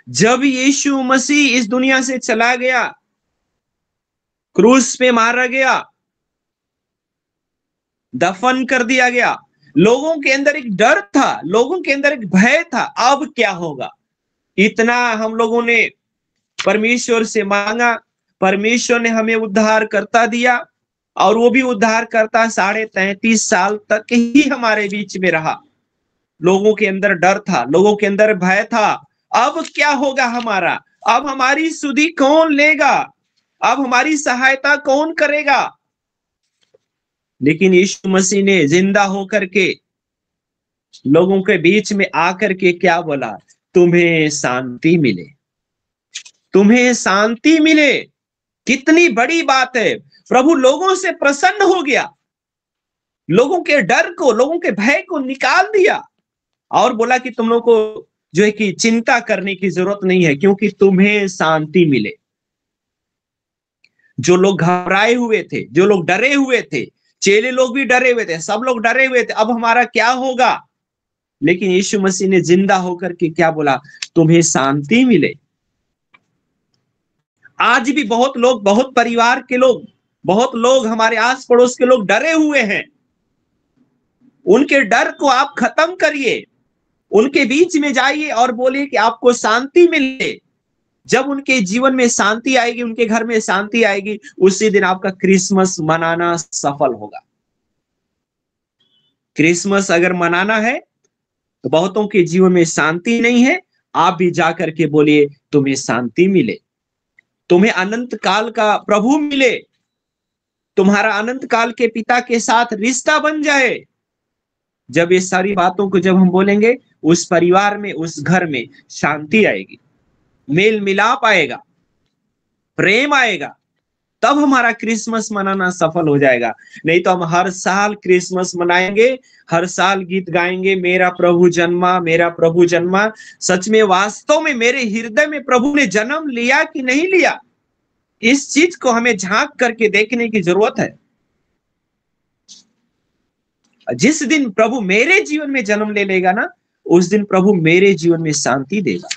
जब यीशु मसीह इस दुनिया से चला गया, क्रूस पे मारा गया, दफन कर दिया गया, लोगों के अंदर एक डर था, लोगों के अंदर एक भय था, अब क्या होगा। इतना हम लोगों ने परमेश्वर से मांगा, परमेश्वर ने हमें उद्धार करता दिया, और वो भी उद्धार करता 33.5 साल तक ही हमारे बीच में रहा। लोगों के अंदर डर था, लोगों के अंदर भय था, अब क्या होगा हमारा, अब हमारी सुधि कौन लेगा, अब हमारी सहायता कौन करेगा। लेकिन यीशु मसीह ने जिंदा होकर के लोगों के बीच में आकर के क्या बोला, तुम्हें शांति मिले, तुम्हें शांति मिले। कितनी बड़ी बात है। प्रभु लोगों से प्रसन्न हो गया, लोगों के डर को, लोगों के भय को निकाल दिया, और बोला कि तुम लोगों को जो है कि चिंता करने की जरूरत नहीं है, क्योंकि तुम्हें शांति मिले। जो लोग घबराए हुए थे, जो लोग डरे हुए थे, चेले लोग भी डरे हुए थे, सब लोग डरे हुए थे, अब हमारा क्या होगा। लेकिन यीशु मसीह ने जिंदा होकर के क्या बोला, तुम्हें शांति मिले। आज भी बहुत लोग, बहुत परिवार के लोग, बहुत लोग, हमारे आस पड़ोस के लोग डरे हुए हैं। उनके डर को आप खत्म करिए, उनके बीच में जाइए और बोलिए कि आपको शांति मिले। जब उनके जीवन में शांति आएगी, उनके घर में शांति आएगी, उसी दिन आपका क्रिसमस मनाना सफल होगा। क्रिसमस अगर मनाना है तो बहुतों के जीवन में शांति नहीं है, आप भी जाकर के बोलिए तुम्हें शांति मिले, तुम्हें अनंत काल का प्रभु मिले, तुम्हारा अनंत काल के पिता के साथ रिश्ता बन जाए। जब ये सारी बातों को जब हम बोलेंगे, उस परिवार में, उस घर में शांति आएगी, मेल मिलाप आएगा, प्रेम आएगा, तब हमारा क्रिसमस मनाना सफल हो जाएगा। नहीं तो हम हर साल क्रिसमस मनाएंगे, हर साल गीत गाएंगे, मेरा प्रभु जन्मा, मेरा प्रभु जन्मा। सच में, वास्तव में मेरे हृदय में प्रभु ने जन्म लिया कि नहीं लिया, इस चीज को हमें झांक करके देखने की जरूरत है। जिस दिन प्रभु मेरे जीवन में जन्म ले लेगा ना, उस दिन प्रभु मेरे जीवन में शांति देगा,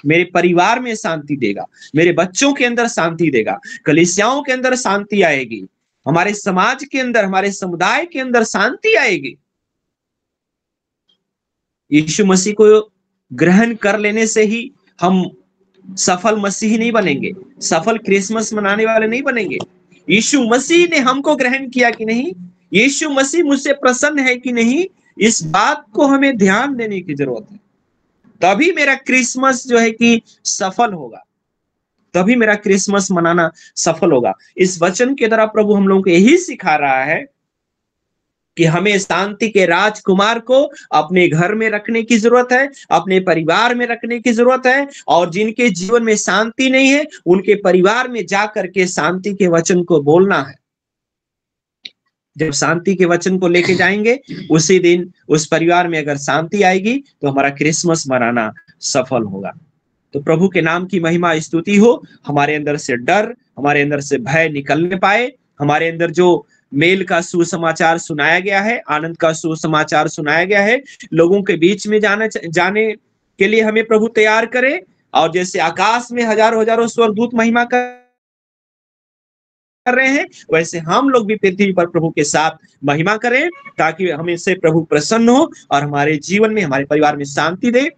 मेरे परिवार में शांति देगा, मेरे बच्चों के अंदर शांति देगा, कलीसियाओं के अंदर शांति आएगी, हमारे समाज के अंदर, हमारे समुदाय के अंदर शांति आएगी। यीशु मसीह को ग्रहण कर लेने से ही हम सफल मसीही नहीं बनेंगे, सफल क्रिसमस मनाने वाले नहीं बनेंगे। यीशु मसीह ने हमको ग्रहण किया कि नहीं, यीशु मसीह मुझसे प्रसन्न है कि नहीं, इस बात को हमें ध्यान देने की जरूरत है। तभी मेरा क्रिसमस जो है कि सफल होगा, तभी मेरा क्रिसमस मनाना सफल होगा। इस वचन के द्वारा प्रभु हम लोगों को यही सिखा रहा है कि हमें शांति के राजकुमार को अपने घर में रखने की जरूरत है, अपने परिवार में रखने की जरूरत है, और जिनके जीवन में शांति नहीं है उनके परिवार में जा करके शांति के वचन को बोलना है। जब शांति के वचन को लेके जाएंगे उसी दिन उस परिवार में अगर शांति आएगी तो हमारा क्रिसमस मनाना सफल होगा। तो प्रभु के नाम की महिमा स्तुति हो। हमारे अंदर से डर, हमारे अंदर से भय निकलने पाए। हमारे अंदर जो मेल का सुसमाचार सुनाया गया है, आनंद का सुसमाचार सुनाया गया है, लोगों के बीच में जाने के लिए हमें प्रभु तैयार करे। और जैसे आकाश में हजारों हजारों स्वर्गदूत महिमा कर रहे हैं, वैसे हम लोग भी पृथ्वी पर प्रभु के साथ महिमा करें, ताकि हमें से प्रभु प्रसन्न हो और हमारे जीवन में, हमारे परिवार में शांति दे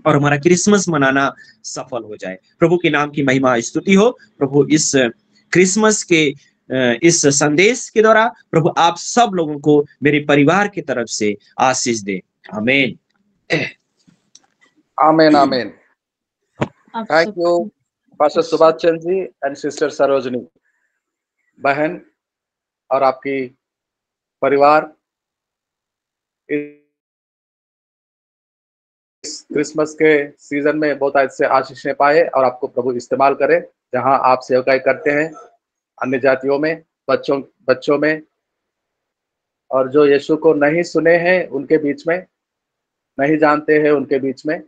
और हमारा क्रिसमस मनाना सफल हो जाए। प्रभु के नाम की महिमा स्तुति हो। प्रभु इस क्रिसमस के इस संदेश के द्वारा प्रभु आप सब लोगों को मेरे परिवार की तरफ से आशीष दे। आमीन। आमीन आमीन। आप थैंक सब you pastor Subhash Chandra ji and sister Sarojini बहन और आपकी परिवार इस क्रिसमस के सीजन में बहुत अच्छे आशीषें पाए और आपको प्रभु इस्तेमाल करे। जहां आप सेवकाई करते हैं अन्य जातियों में, बच्चों में, और जो यीशु को नहीं सुने हैं उनके बीच में, नहीं जानते हैं उनके बीच में,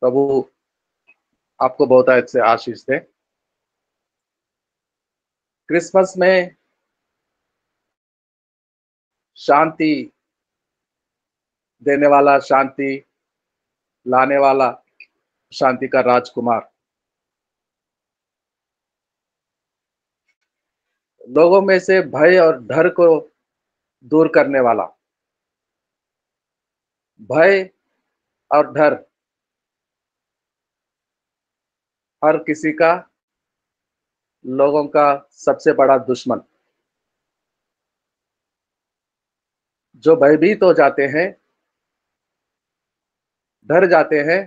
प्रभु आपको बहुत अच्छे आशीष दे। क्रिसमस में शांति देने वाला, शांति लाने वाला, शांति का राजकुमार, लोगों में से भय और डर को दूर करने वाला। भय और डर हर किसी का, लोगों का सबसे बड़ा दुश्मन। जो भयभीत हो जाते हैं, डर जाते हैं,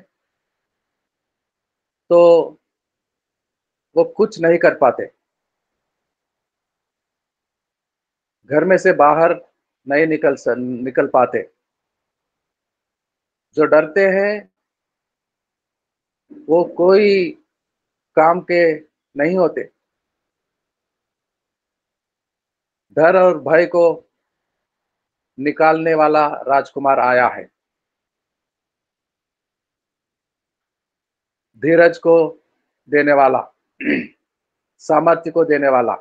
तो वो कुछ नहीं कर पाते, घर में से बाहर नहीं निकल पाते। जो डरते हैं वो कोई काम के नहीं होते। डर और भय को निकालने वाला राजकुमार आया है। धीरज को देने वाला, सामर्थ्य को देने वाला।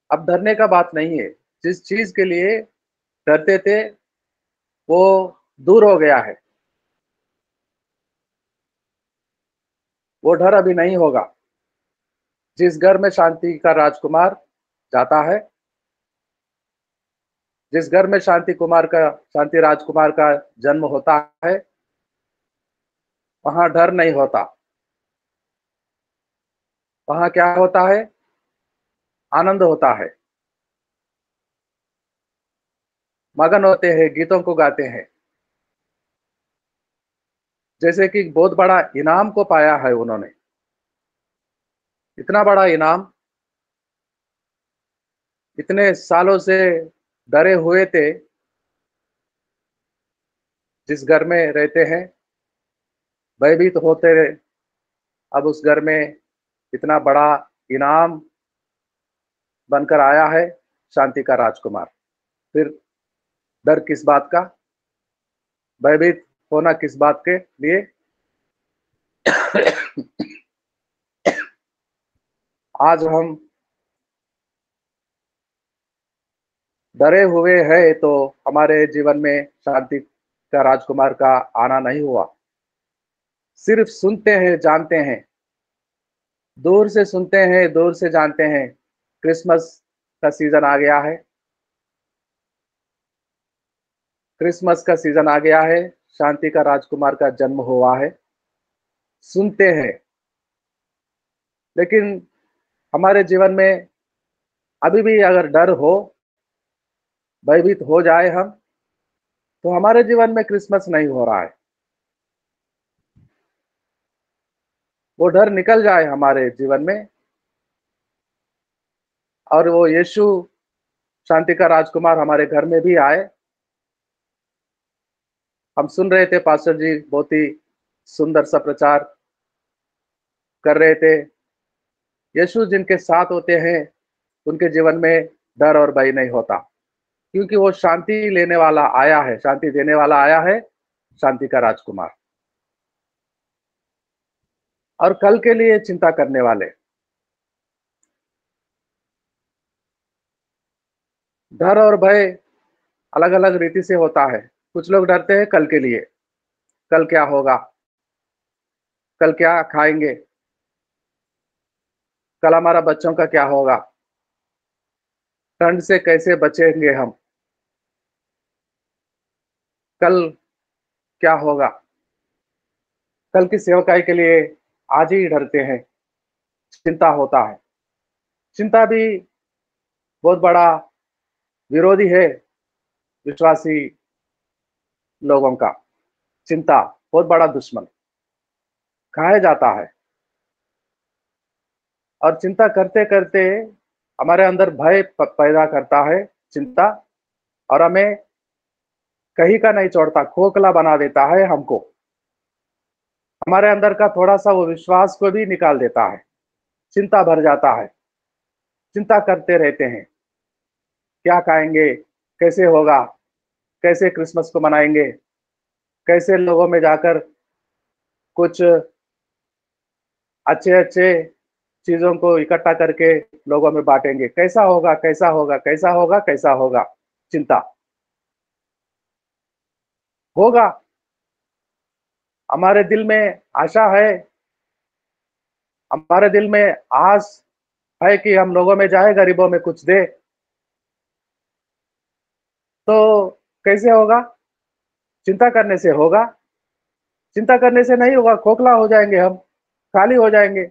अब डरने का बात नहीं है। जिस चीज के लिए डरते थे वो दूर हो गया है, वो डर अभी नहीं होगा। जिस घर में शांति का राजकुमार जाता है, जिस घर में शांति राजकुमार का जन्म होता है, वहां डर नहीं होता। वहां क्या होता है? आनंद होता है। मगन होते हैं, गीतों को गाते हैं, जैसे कि बहुत बड़ा इनाम को पाया है उन्होंने। इतना बड़ा इनाम, इतने सालों से डरे हुए थे, जिस घर में रहते हैं भयभीत होते रहे, अब उस घर में इतना बड़ा इनाम बनकर आया है, शांति का राजकुमार। फिर डर किस बात का, भयभीत होना किस बात के लिए? आज हम डरे हुए हैं तो हमारे जीवन में शांति का राजकुमार का आना नहीं हुआ। सिर्फ सुनते हैं, जानते हैं, दूर से सुनते हैं, दूर से जानते हैं। क्रिसमस का सीजन आ गया है, क्रिसमस का सीजन आ गया है, शांति का राजकुमार का जन्म हुआ है। सुनते हैं, लेकिन हमारे जीवन में अभी भी अगर डर हो, भयभीत हो जाए हम, तो हमारे जीवन में क्रिसमस नहीं हो रहा है। वो डर निकल जाए हमारे जीवन में, और वो यीशु शांति का राजकुमार हमारे घर में भी आए। हम सुन रहे थे, पास्टर जी बहुत ही सुंदर सा प्रचार कर रहे थे। यीशु जिनके साथ होते हैं उनके जीवन में डर और भय नहीं होता, क्योंकि वो शांति लेने वाला आया है, शांति देने वाला आया है, शांति का राजकुमार। और कल के लिए चिंता करने वाले, डर और भय अलग अलग रीति से होता है। कुछ लोग डरते हैं कल के लिए, कल क्या होगा, कल क्या खाएंगे, कल हमारा बच्चों का क्या होगा, ठंड से कैसे बचेंगे हम, कल क्या होगा। कल की सेवकाई के लिए आज ही डरते हैं, चिंता होता है। चिंता भी बहुत बड़ा विरोधी है विश्वासी लोगों का। चिंता बहुत बड़ा दुश्मन खाया जाता है, और चिंता करते करते हमारे अंदर भय पैदा करता है चिंता, और हमें कहीं का नहीं छोड़ता, खोखला बना देता है हमको। हमारे अंदर का थोड़ा सा वो विश्वास को भी निकाल देता है। चिंता भर जाता है, चिंता करते रहते हैं, क्या खाएंगे, कैसे होगा, कैसे क्रिसमस को मनाएंगे, कैसे लोगों में जाकर कुछ अच्छे अच्छे चीजों को इकट्ठा करके लोगों में बांटेंगे, कैसा होगा, कैसा होगा, कैसा होगा, कैसा होगा। चिंता होगा। हमारे दिल में आशा है, हमारे दिल में आस है कि हम लोगों में जाए, गरीबों में कुछ दे। तो कैसे होगा? चिंता करने से होगा। चिंता करने से नहीं होगा, खोखला हो जाएंगे हम, खाली हो जाएंगे।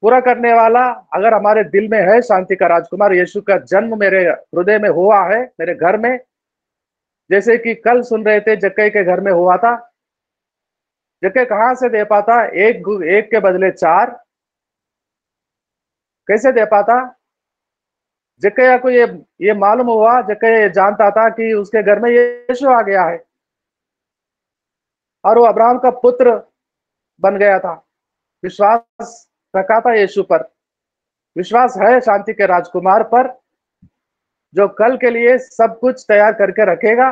पूरा करने वाला अगर हमारे दिल में है, शांति का राजकुमार यीशु का जन्म मेरे हृदय में हुआ है, मेरे घर में, जैसे कि कल सुन रहे थे जक्कई के घर में हुआ था। जक्कई कहां से दे पाता एक के बदले 4? कैसे दे पाता? जक्कैया को ये मालूम हुआ, जक्कैया जानता था कि उसके घर में यीशु आ गया है, और वो अब्राहम का पुत्र बन गया था। विश्वास रखा था यीशु पर, विश्वास है शांति के राजकुमार पर, जो कल के लिए सब कुछ तैयार करके रखेगा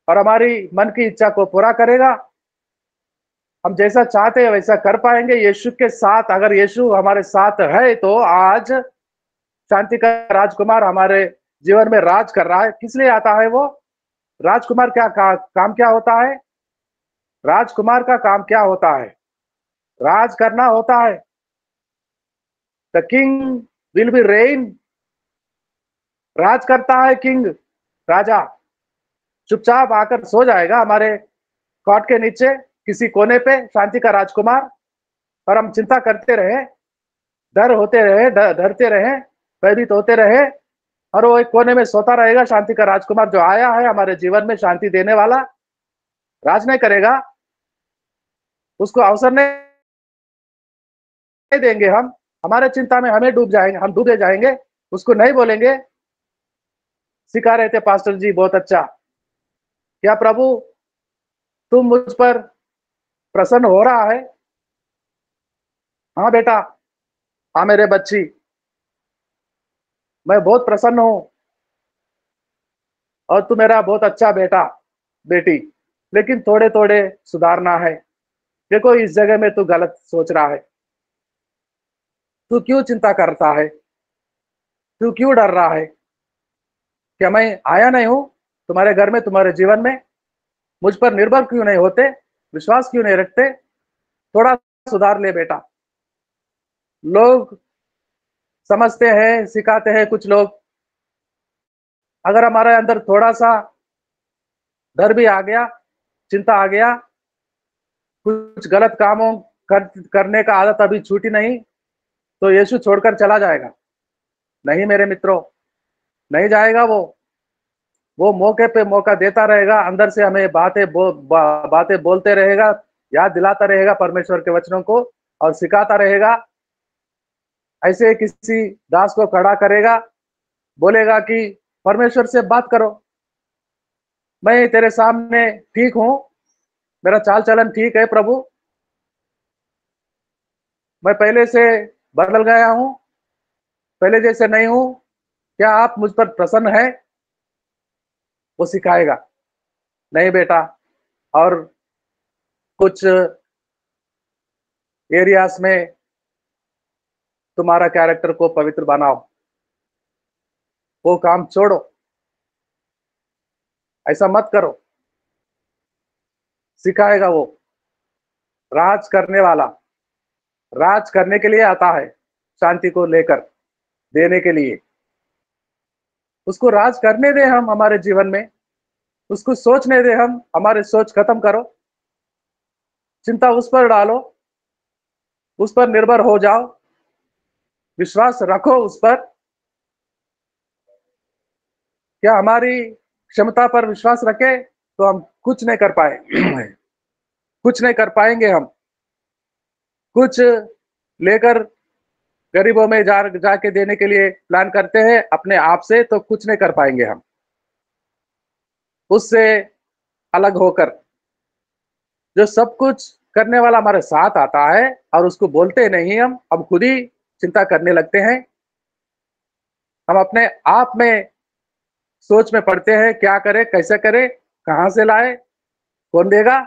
और हमारी मन की इच्छा को पूरा करेगा। हम जैसा चाहते हैं वैसा कर पाएंगे यीशु के साथ। अगर यीशु हमारे साथ है तो आज शांति का राजकुमार हमारे जीवन में राज कर रहा है। किस लिए आता है वो राजकुमार? क्या काम क्या होता है? राजकुमार का काम क्या होता है? राज करना होता है। The king will be reign. राज करता है किंग, राजा। चुपचाप आकर सो जाएगा हमारे कॉट के नीचे किसी कोने पे, शांति का राजकुमार, और हम चिंता करते रहे, डर होते रहे, डरते रहे, भयभीत होते रहे, और वो एक कोने में सोता रहेगा। शांति का राजकुमार जो आया है हमारे जीवन में, शांति देने वाला, राज नहीं करेगा, उसको अवसर नहीं देंगे हम। हमारे चिंता में हमें डूब जाएंगे, हम डूबे जाएंगे, उसको नहीं बोलेंगे। सिखा रहे थे पास्टर जी बहुत अच्छा, क्या प्रभु तुम मुझ पर प्रसन्न हो रहा है? हाँ बेटा, हाँ मेरे बच्ची, मैं बहुत प्रसन्न हूं, और तू मेरा बहुत अच्छा बेटा बेटी, लेकिन थोड़े थोड़े सुधारना है। देखो इस जगह में तू गलत सोच रहा है, तू क्यों चिंता करता है, तू क्यों डर रहा है? क्या मैं आया नहीं हूं तुम्हारे घर में, तुम्हारे जीवन में? मुझ पर निर्भर क्यों नहीं होते, विश्वास क्यों नहीं रखते? थोड़ा सुधार ले बेटा। लोग समझते हैं, सिखाते हैं कुछ लोग, अगर हमारे अंदर थोड़ा सा डर भी आ गया, चिंता आ गया, कुछ गलत कामों करने का आदत अभी छूटी नहीं, तो यीशु छोड़कर चला जाएगा? नहीं मेरे मित्रों, नहीं जाएगा वो मौके पे मौका देता रहेगा, अंदर से हमें बातें बोलते रहेगा, याद दिलाता रहेगा परमेश्वर के वचनों को, और सिखाता रहेगा। ऐसे किसी दास को खड़ा करेगा, बोलेगा कि परमेश्वर से बात करो, मैं तेरे सामने ठीक हूं, मेरा चाल चलन ठीक है प्रभु, मैं पहले से बदल गया हूं, पहले जैसे नहीं हूं, क्या आप मुझ पर प्रसन्न है? वो सिखाएगा। नहीं बेटा, और कुछ एरियाज में तुम्हारा कैरेक्टर को पवित्र बनाओ, वो काम छोड़ो, ऐसा मत करो, सिखाएगा वो। राज करने वाला राज करने के लिए आता है, शांति को लेकर देने के लिए। उसको राज करने दे हम हमारे जीवन में, उसको सोचने दे हम, हमारे सोच खत्म करो, चिंता उस पर डालो, उस पर निर्भर हो जाओ, विश्वास रखो उस पर। क्या हमारी क्षमता पर विश्वास रखे तो हम कुछ नहीं कर पाए कुछ नहीं कर पाएंगे। हम कुछ लेकर गरीबों में जाके देने के लिए प्लान करते हैं अपने आप से, तो कुछ नहीं कर पाएंगे हम। उससे अलग होकर जो सब कुछ करने वाला हमारे साथ आता है और उसको बोलते नहीं, हम खुद ही चिंता करने लगते हैं। हम अपने आप में सोच में पड़ते हैं, क्या करें, कैसे करें, कहां से लाए, कौन देगा।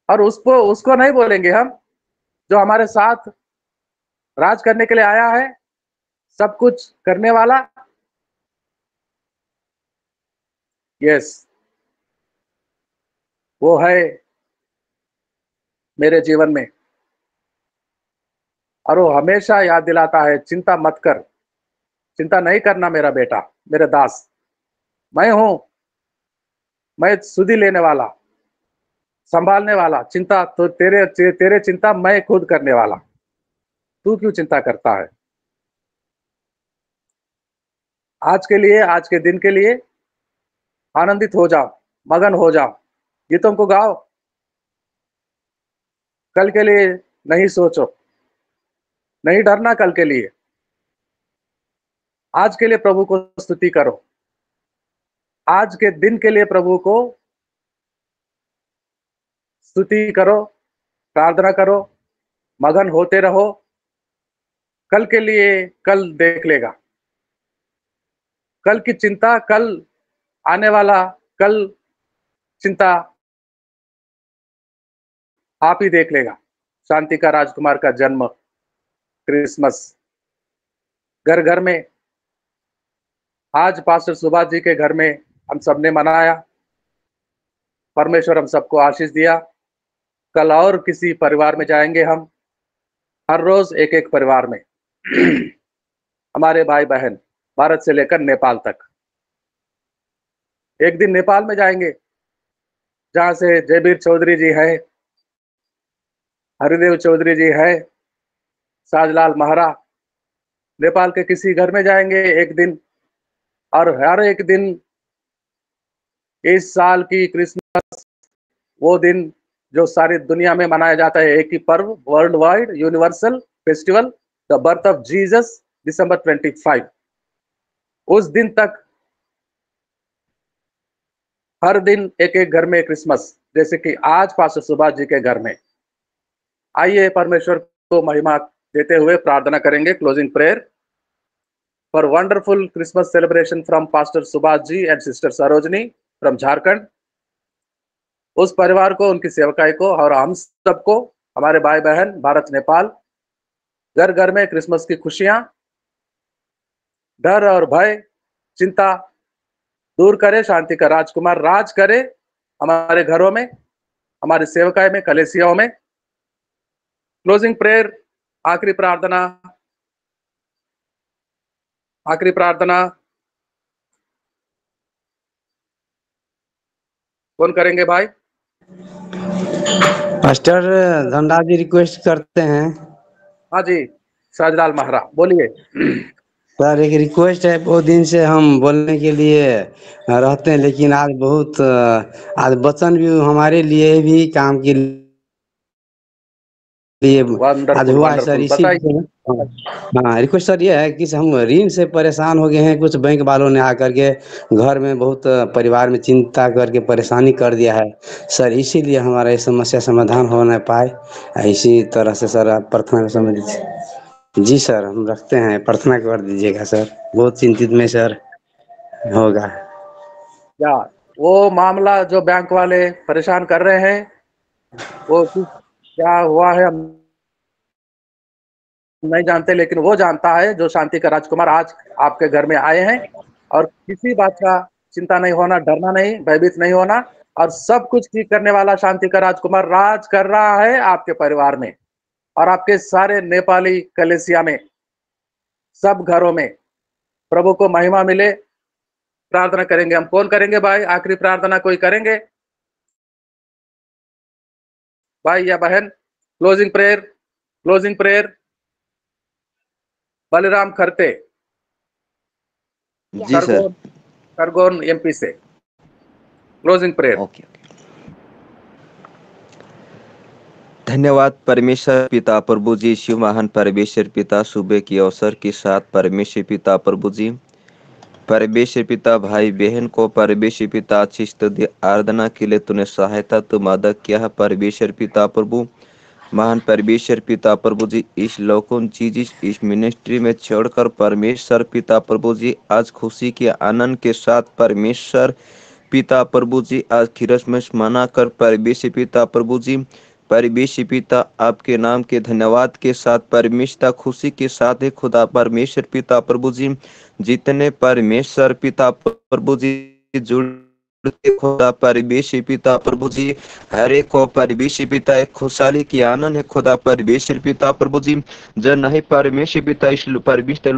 और उसको नहीं बोलेंगे हम, जो हमारे साथ राज करने के लिए आया है, सब कुछ करने वाला। यस, वो है मेरे जीवन में, और वो हमेशा याद दिलाता है, चिंता मत कर, चिंता नहीं करना मेरा बेटा, मेरे दास, मैं हूं, मैं सुधि लेने वाला, संभालने वाला। चिंता तो तेरे चिंता मैं खुद करने वाला, तू क्यों चिंता करता है? आज के लिए, आज के दिन के लिए आनंदित हो जाओ, मगन हो जाओ, गीतों को गाओ। कल के लिए नहीं सोचो, नहीं डरना कल के लिए। आज के लिए प्रभु को स्तुति करो, आज के दिन के लिए प्रभु को स्तुति करो, प्रार्थना करो, मगन होते रहो। कल के लिए कल देख लेगा, कल की चिंता, कल आने वाला कल चिंता आप ही देख लेगा। शांति का राजकुमार का जन्म, क्रिसमस, घर घर में, आज पास्टर सुभाष जी के घर में हम सबने मनाया। परमेश्वर हम सबको आशीष दिया। कल और किसी परिवार में जाएंगे हम, हर रोज एक एक परिवार में हमारे भाई बहन भारत से लेकर नेपाल तक। एक दिन नेपाल में जाएंगे, जहां से जयवीर चौधरी जी है, हरिदेव चौधरी जी है, साजलाल महरा। नेपाल के किसी घर में जाएंगे एक दिन, और हर एक दिन इस साल की क्रिसमस, वो दिन जो सारी दुनिया में मनाया जाता है, एक ही पर्व, world wide universal festival, the birth of Jesus, दिसंबर 25। उस दिन तक हर दिन एक एक घर में क्रिसमस, जैसे कि आज पास्टर सुभाष जी के घर में। आइए परमेश्वर को महिमा देते हुए प्रार्थना करेंगे। Closing prayer for wonderful Christmas celebration from pastor Subhash ji and sister Sarojini from Jharkhand. उस परिवार को, उनकी सेवकाई को और हम सबको, हमारे भाई बहन भारत नेपाल, घर घर में क्रिसमस की खुशियां, डर और भय, चिंता दूर करे। शांति का राजकुमार राज करे हमारे घरों में, हमारी सेवकाई में, कलेसियाओं में। क्लोजिंग प्रेयर, आखिरी प्रार्थना, आखिरी प्रार्थना कौन करेंगे भाई? पास्टर धनराज जी रिक्वेस्ट करते हैं। हाँ जी, साजलाल महरा, बोलिए। सर एक रिक्वेस्ट है, बहुत दिन से हम बोलने के लिए रहते हैं, लेकिन आज बहुत आज वचन भी हमारे लिए भी काम के लिए आज वंडरफुल हुआ है सर। वंडरफुल, इसी बताइए। हाँ, रिक्वेस्ट सर ये है कि हम ऋण से परेशान हो गए हैं। कुछ बैंक वालों ने आकर के घर में बहुत परिवार में चिंता करके परेशानी कर दिया है सर, इसीलिए हमारा ये समस्या समाधान हो न पाए। इसी तरह से सर आप प्रार्थना कर समझ लीजिए। जी सर, हम रखते हैं, प्रार्थना कर दीजिएगा सर। बहुत चिंतित में सर होगा। क्या वो मामला जो बैंक वाले परेशान कर रहे हैं वो क्या हुआ है हम नहीं जानते, लेकिन वो जानता है जो शांति का राजकुमार आज आपके घर में आए हैं। और किसी बात का चिंता नहीं होना, डरना नहीं, भयभीत नहीं होना, और सब कुछ ठीक करने वाला शांति का राजकुमार राज कर रहा है आपके परिवार में और आपके सारे नेपाली कलेसिया में, सब घरों में। प्रभु को महिमा मिले। प्रार्थना करेंगे हम। कौन करेंगे भाई? आखिरी प्रार्थना कोई करेंगे भाई या बहन? Closing prayer, closing prayer Balram Kharte, जी सर। खरगोन एमपी से। Closing prayer. ओके। धन्यवाद परमेश्वर पिता प्रभु जी, शिव महान परमेश्वर पिता, सुबह के अवसर के साथ परमेश्वर पिता प्रभु जी, परमेश्वर पिता भाई बहन को परमेश्वर पिता अच्छी स्तुति आराधना के लिए तूने सहायता तो मदद किया है परमेश्वर पिता प्रभु। महान परमेश्वर पिता प्रभु जी, इस लोगों चीज इस मिनिस्ट्री में छोड़कर परमेश्वर पिता प्रभु जी आज खुशी के आनंद के साथ परमेश्वर पिता प्रभु जी आज क्रिसमस मनाकर परमेश्वर पिता प्रभु जी, परमेश्वर पिता आपके नाम के धन्यवाद के साथ परमेश्वर खुशी के साथ है खुदा परमेश्वर पिता प्रभु जी, जितने परमेश्वर पिता प्रभु जी जुड़ खुदा परमेश्वर पिता प्रभु जी हर एक को परमेश्वर पिता एक खुशहाली की आनंद है खुदा परमेश्वर पिता प्रभु जी, जो नहीं परमेश्वर पिता इस परमेश्वर